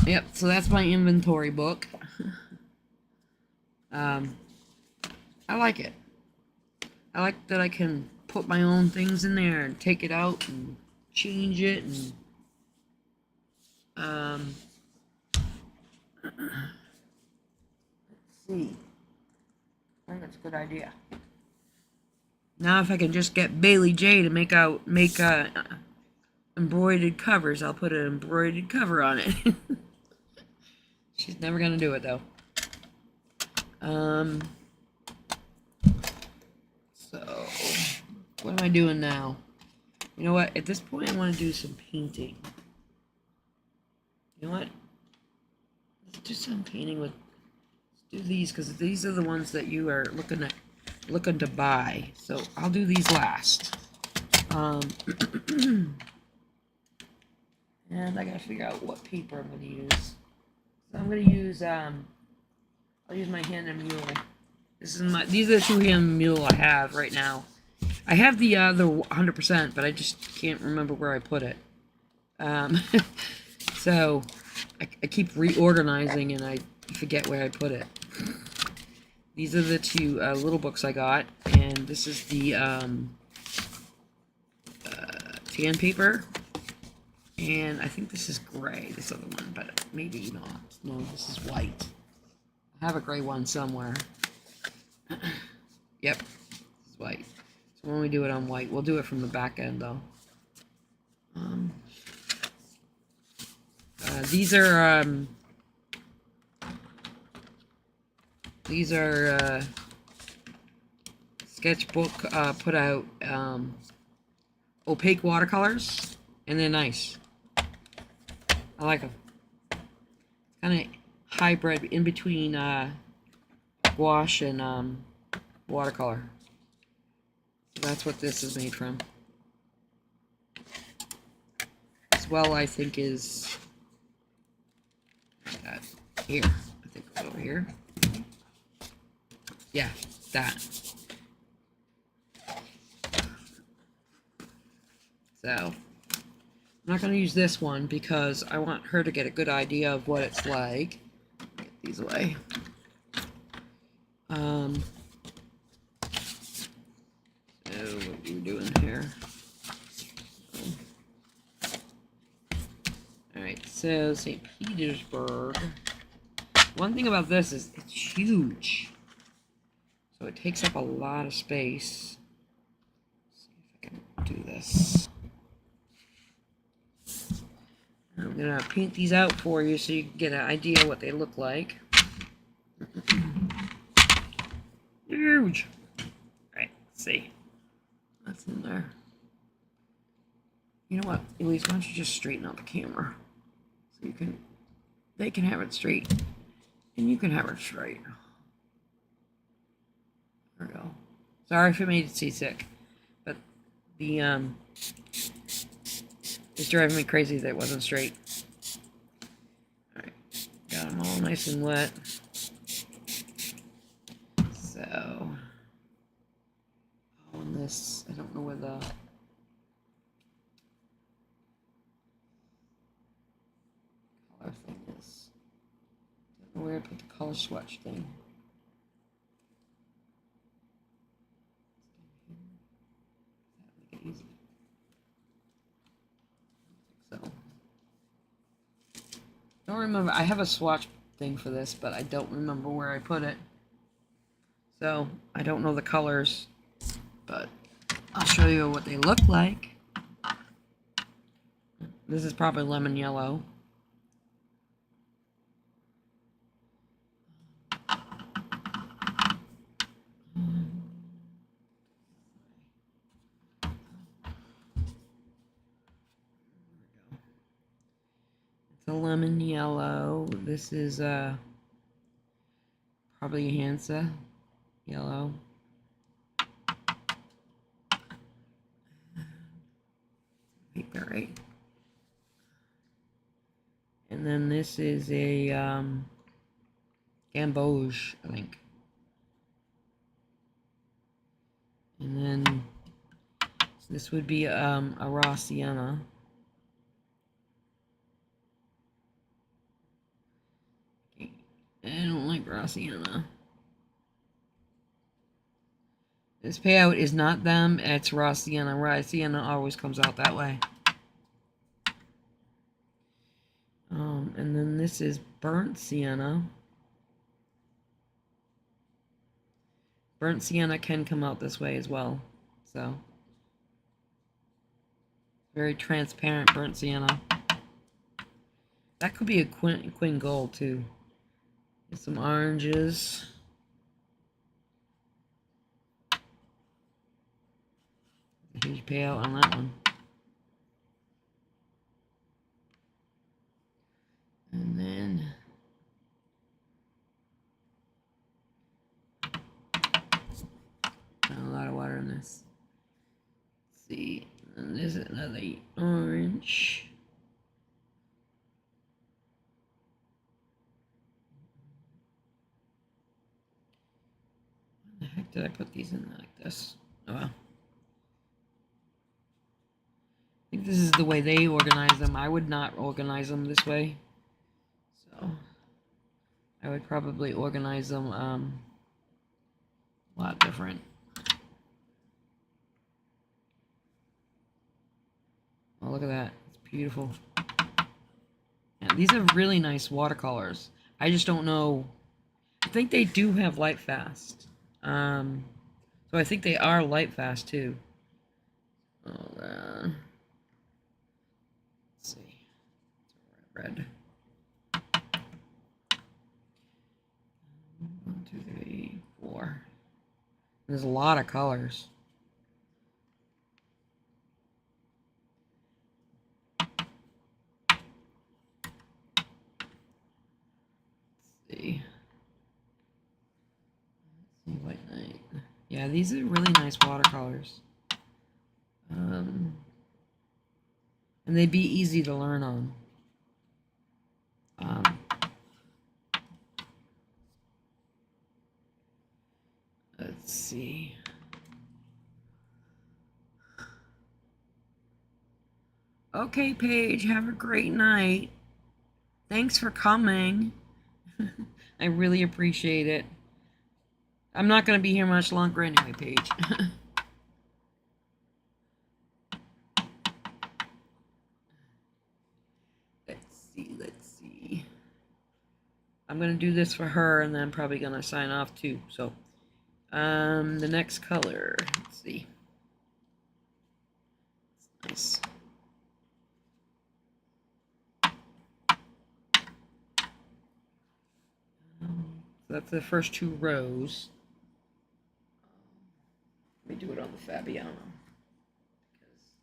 Yep, so that's my inventory book. I like it. I like that I can put my own things in there and take it out and change it and let's see. I think that's a good idea. Now if I can just get Bailey J to make embroidered covers, I'll put an embroidered cover on it. She's never gonna do it though. So what am I doing now? You know what? At this point I want to do some painting. You know what? Let's do some painting with do these because these are the ones that you are looking to buy. So I'll do these last. And I gotta figure out what paper I'm gonna use. So I'm gonna use I'll use my hand and mule. These are the two hand mule I have right now. I have the other 100%, but I just can't remember where I put it. So I keep reorganizing and I forget where I put it. These are the two little books I got, and this is the tan paper, and I think this is gray, this other one, but maybe not. No, this is white. I have a gray one somewhere. Yep, this is white. So when we do it on white, we'll do it from the back end though. These are sketchbook put out opaque watercolors, and they're nice. I like them. Kind of hybrid in between gouache and watercolor. So that's what this is made from. As well, I think is that here. I think it's over here. Yeah, that. So I'm not going to use this one because I want her to get a good idea of what it's like. Get these away. So what are we doing here? Alright, so St. Petersburg. One thing about this is it's huge. So it takes up a lot of space. Let's see if I can do this. I'm going to paint these out for you so you can get an idea what they look like. Huge! Alright, let's see. What's in there? You know what, Elise, why don't you just straighten out the camera? So you can, they can have it straight, and you can have it straight. There we go. Sorry if it made it seasick, but the, it's driving me crazy that it wasn't straight. Alright, got them all nice and wet. So, on this, I don't know where the color thing is. Don't know where I put the color swatch thing. That make it easy. So, don't remember. I have a swatch thing for this, but I don't remember where I put it. So I don't know the colors, but I'll show you what they look like. This is probably lemon yellow. It's a lemon yellow. This is probably a Hansa yellow. Paper, right? And then this is a Gamboge, I think. And then this would be a raw sienna. I don't like raw sienna. This payout is not them, it's raw sienna. Raw sienna always comes out that way. And then this is burnt sienna. Burnt sienna can come out this way as well. So, very transparent burnt sienna. That could be a quin gold too. Get some oranges. A huge payout on that one. And then a lot of water in this. Let's see. And there's another orange. Why the heck did I put these in like this? Oh well. I think this is the way they organize them. I would not organize them this way. So I would probably organize them a lot different. Oh, look at that. It's beautiful. Yeah, these are really nice watercolors. I just don't know. I think they do have light fast. So So I think they are light fast too. Oh, let's see. Red. 1, 2, 3, 4. There's a lot of colors. Let's see. White Knight. Yeah, these are really nice watercolors. And they'd be easy to learn on. Let's see. Okay, Paige, have a great night. Thanks for coming. I really appreciate it. I'm not going to be here much longer anyway, Paige. Let's see. I'm going to do this for her, and then I'm probably going to sign off too. So, the next color, let's see. Nice. So that's the first 2 rows. Let me do it on the Fabiano. Because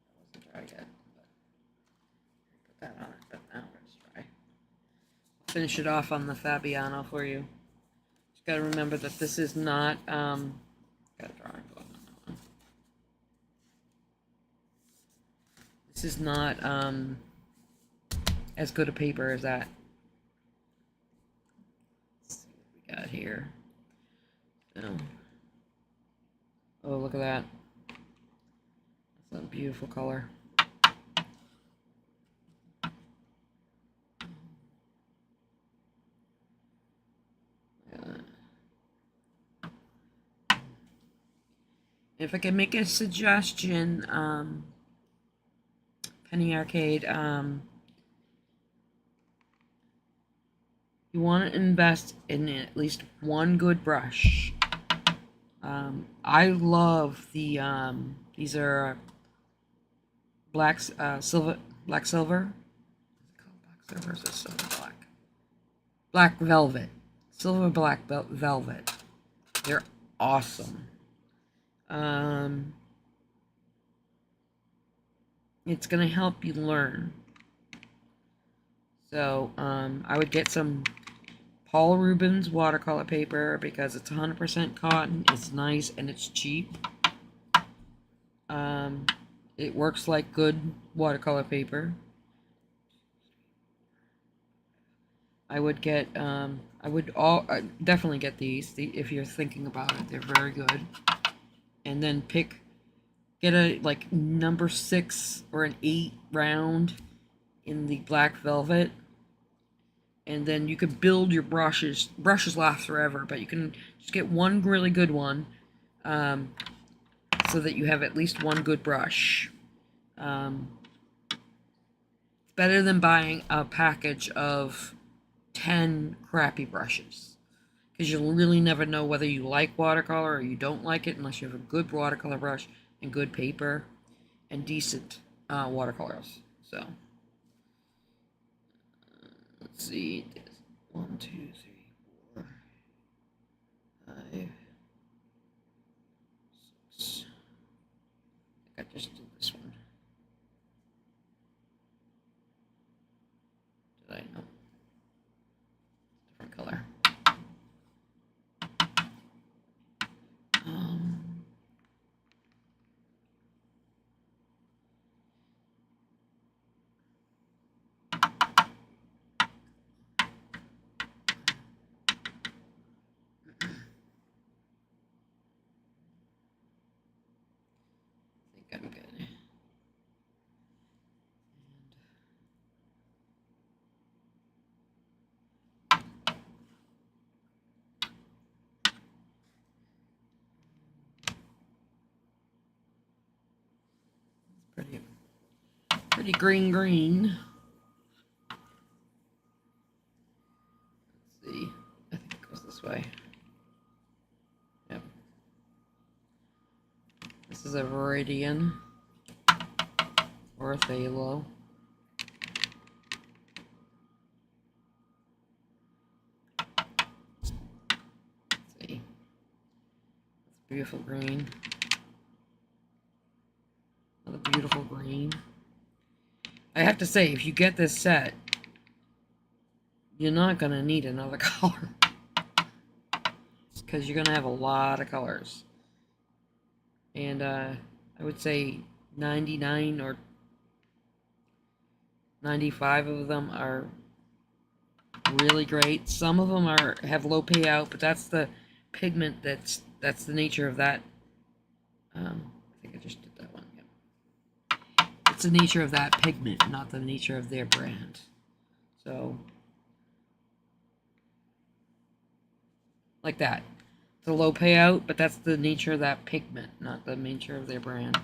that wasn't dry yet. But put that on it, but now it's dry. I'll finish it off on the Fabiano for you. Just gotta remember that this is not, got a drawing book on that one. This is not, as good a paper as that. Let's see what we got here. Oh, look at that. That's a beautiful color. If I can make a suggestion, Penny Arcade, you want to invest in at least one good brush. I love the, these are black silver. Is it called black silver or is it silver black? Black velvet. Silver black velvet. They're awesome. It's gonna help you learn. So, I would get some Paul Rubens watercolor paper because it's 100% cotton, it's nice, and it's cheap. It works like good watercolor paper. I would get, I would definitely get these if you're thinking about it. They're very good. And then get a like number 6 or an 8 round in the black velvet. And then you can build your brushes. Brushes last forever, but you can just get one really good one, so that you have at least one good brush. It's better than buying a package of 10 crappy brushes, because you'll really never know whether you like watercolor or you don't like it unless you have a good watercolor brush and good paper and decent watercolors. So let's see. 1, 2, 3, 4, 5, 6. I think I just did this one. Did I? No. Different color. I think I'm good. Pretty green. Let's see. I think it goes this way. Viridian or Phthalo. Let's see. It's beautiful green. Another beautiful green. I have to say, if you get this set, you're not going to need another color. Because you're going to have a lot of colors. And I would say 99 or 95 of them are really great. Some of them have low payout, but that's the pigment that's the nature of that. I think I just did that one. Yep. It's the nature of that pigment, not the nature of their brand. So, like that. It's a low payout, but that's the nature of that pigment, not the nature of their brand.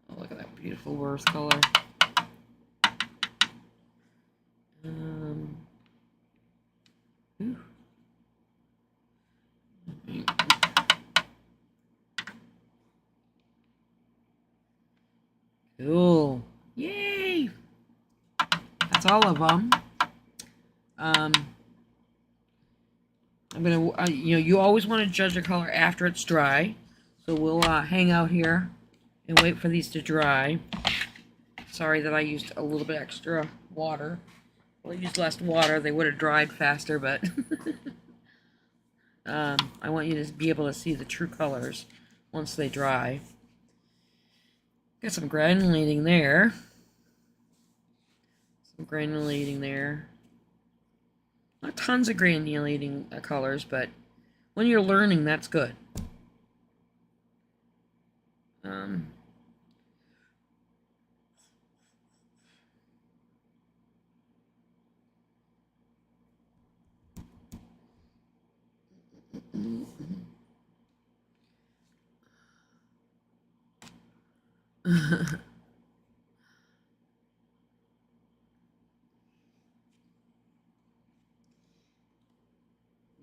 Oh, look at that beautiful earth color. Ooh. Cool. Yay! That's all of them. I'm gonna, you always want to judge a color after it's dry. So we'll hang out here and wait for these to dry. Sorry that I used a little bit extra water. Well, I used less water. They would have dried faster, but I want you to be able to see the true colors once they dry. Got some granulating there. Some granulating there. Not tons of granulating colors, but when you're learning, that's good.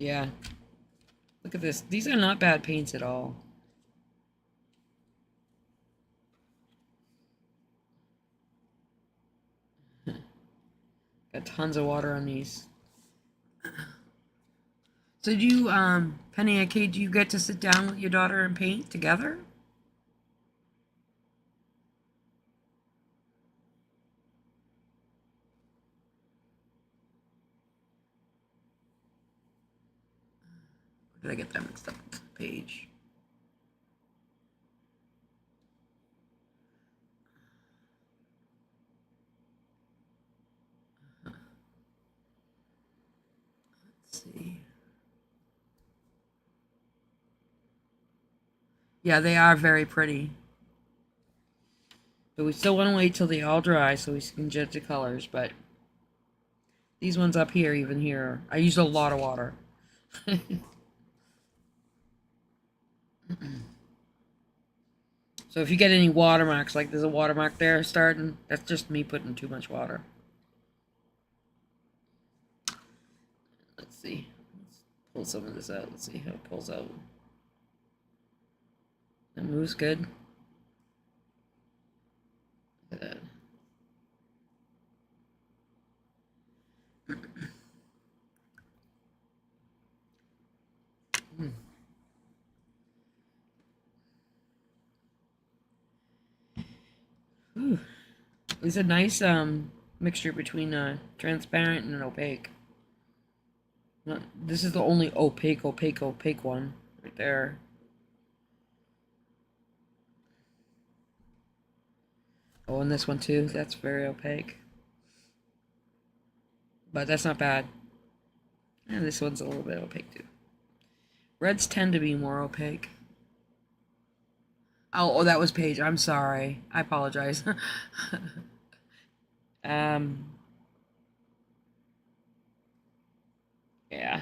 Yeah. Look at this. These are not bad paints at all. Got tons of water on these. So do you, Penny and Kate, do you get to sit down with your daughter and paint together? Or did I get that mixed up with the page? Let's see. Yeah, they are very pretty. But we still want to wait till they all dry so we can judge the colors, but these ones up here, even here, I used a lot of water. So if you get any watermarks, like there's a watermark there starting, that's just me putting too much water. Let's see. Let's pull some of this out. Let's see how it pulls out. It moves good. Look at that. Ooh. It's a nice mixture between transparent and opaque. This is the only opaque one right there. Oh, and this one too. That's very opaque. But that's not bad. And this one's a little bit opaque too. Reds tend to be more opaque. Oh, that was Paige. I'm sorry. I apologize. Yeah.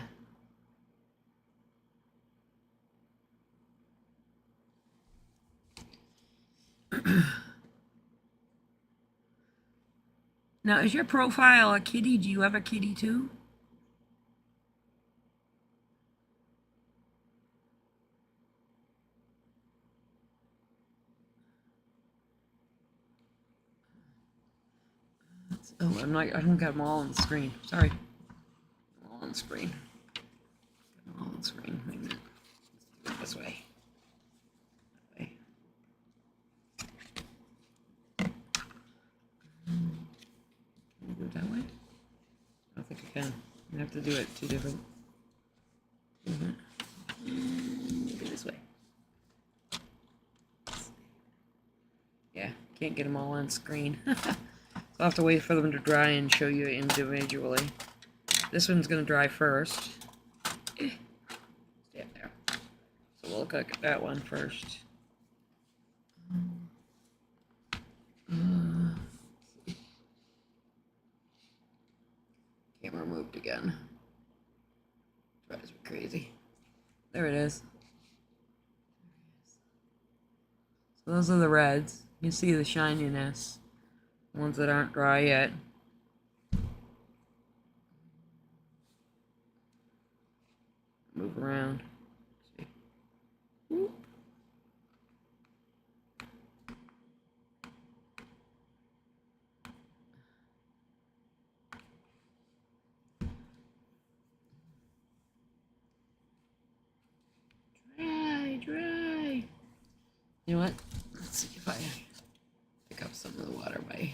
Now, is your profile a kitty? Do you have a kitty too? Oh, I don't got them all on the screen. Sorry. All on the screen. All on the screen. Wait a minute. Let's do it this way. That way. Can we do it that way? I don't think I can. I have to do it two different. Maybe this way. Yeah, can't get them all on screen. So I'll have to wait for them to dry and show you individually. This one's going to dry first. Stay up there. So we'll look at that one first. Camera moved again. Drives me crazy. There it is. So those are the reds. You can see the shininess. The ones that aren't dry yet. Move around. See. Whoop. Dry. You know what? Let's see if I pick up some of the water by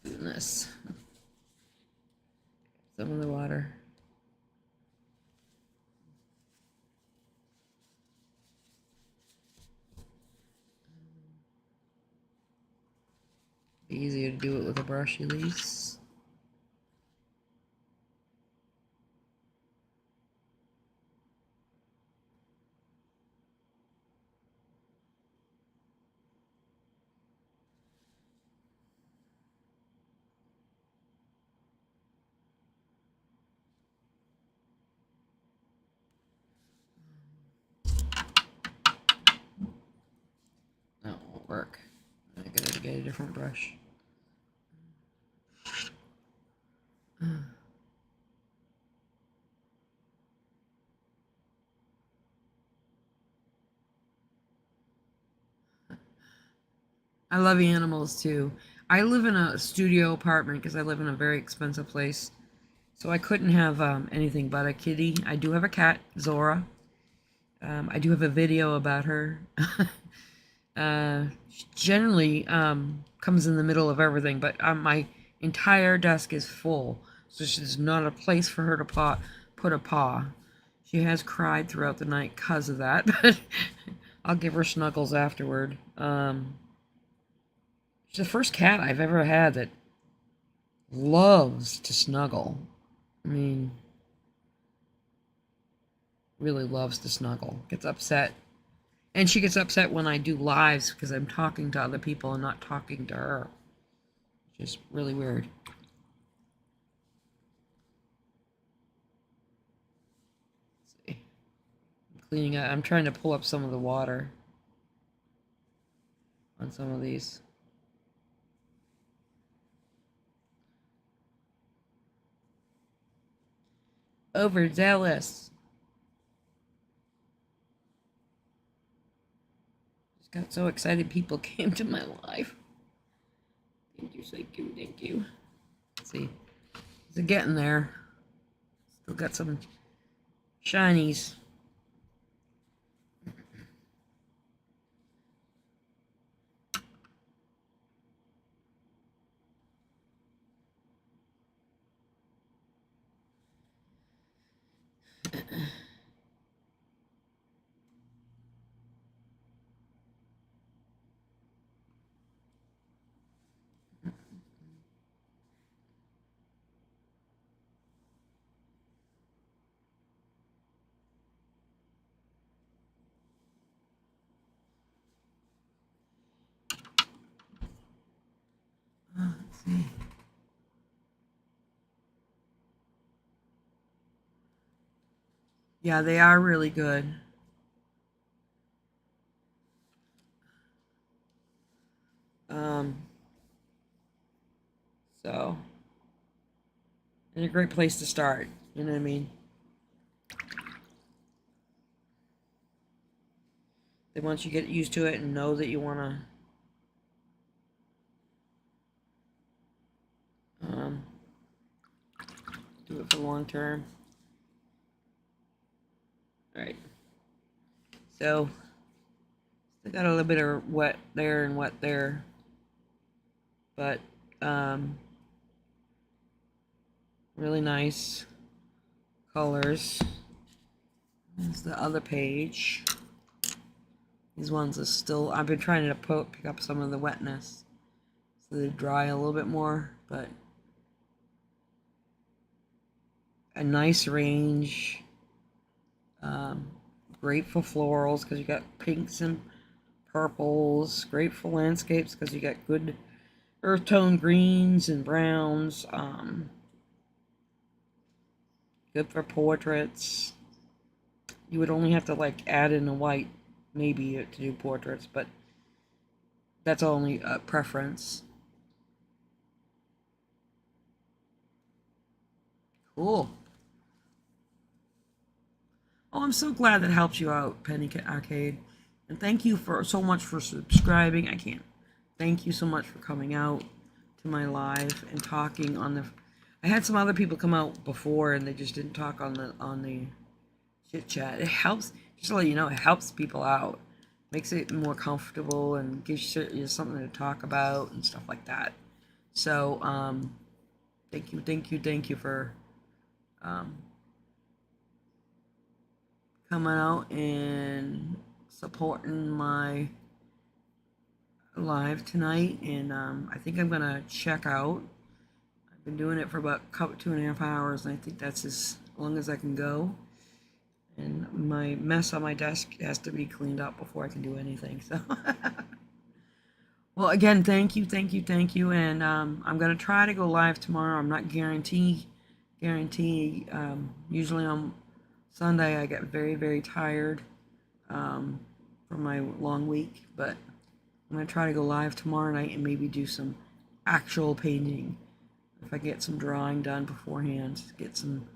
doing this. Some of the water. Be easier to do it with a brush, at least. That won't work. I gotta get a different brush. I love animals too. I live in a studio apartment because I live in a very expensive place. So I couldn't have anything but a kitty. I do have a cat, Zora. I do have a video about her. She generally comes in the middle of everything, but my entire desk is full. So there's not a place for her to put a paw. She has cried throughout the night because of that, but I'll give her snuggles afterward. She's the first cat I've ever had that loves to snuggle. I mean, really loves to snuggle. Gets upset. And she gets upset when I do lives because I'm talking to other people and not talking to her. Which is really weird. Let's see. I'm cleaning up. I'm trying to pull up some of the water on some of these. Overzealous. Just got so excited people came to my life. Thank you, thank you. Let's see. Is it getting there? Still got some shinies. Let's see. Yeah, they are really good. So, and a great place to start. You know what I mean? Then once you get used to it and know that you want to do it for the long term. All right. So still got a little bit of wet there and wet there, but really nice colors. There's the other page. These ones are still, I've been trying to pick up some of the wetness so they dry a little bit more, but a nice range. Great for florals because you got pinks and purples. Great for landscapes because you got good earth tone greens and browns. Good for portraits. You would only have to like add in a white maybe to do portraits, but that's only a preference. Cool. Oh, I'm so glad that helps you out, Penny Arcade. And thank you for so much for subscribing. I can't. Thank you so much for coming out to my live and talking on the. I had some other people come out before and they just didn't talk on the chit chat. It helps. Just to let you know, it helps people out. Makes it more comfortable and gives you something to talk about and stuff like that. So, thank you for coming out and supporting my live tonight. And I think I'm gonna check out. I've been doing it for about 2.5 hours, and I think that's as long as I can go. And my mess on my desk has to be cleaned up before I can do anything. So, well, again, thank you, and I'm gonna try to go live tomorrow. I'm not guarantee. Usually on Sunday I get very tired from my long week, but I'm gonna try to go live tomorrow night and maybe do some actual painting. If I get some drawing done beforehand, get some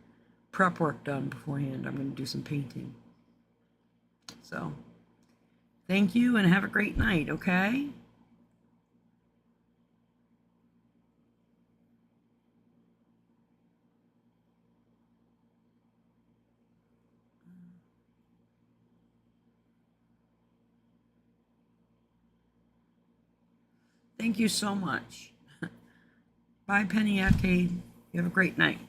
prep work done beforehand, I'm gonna do some painting. So, thank you and have a great night, okay? Thank you so much. Bye, Penny Arcade. You have a great night.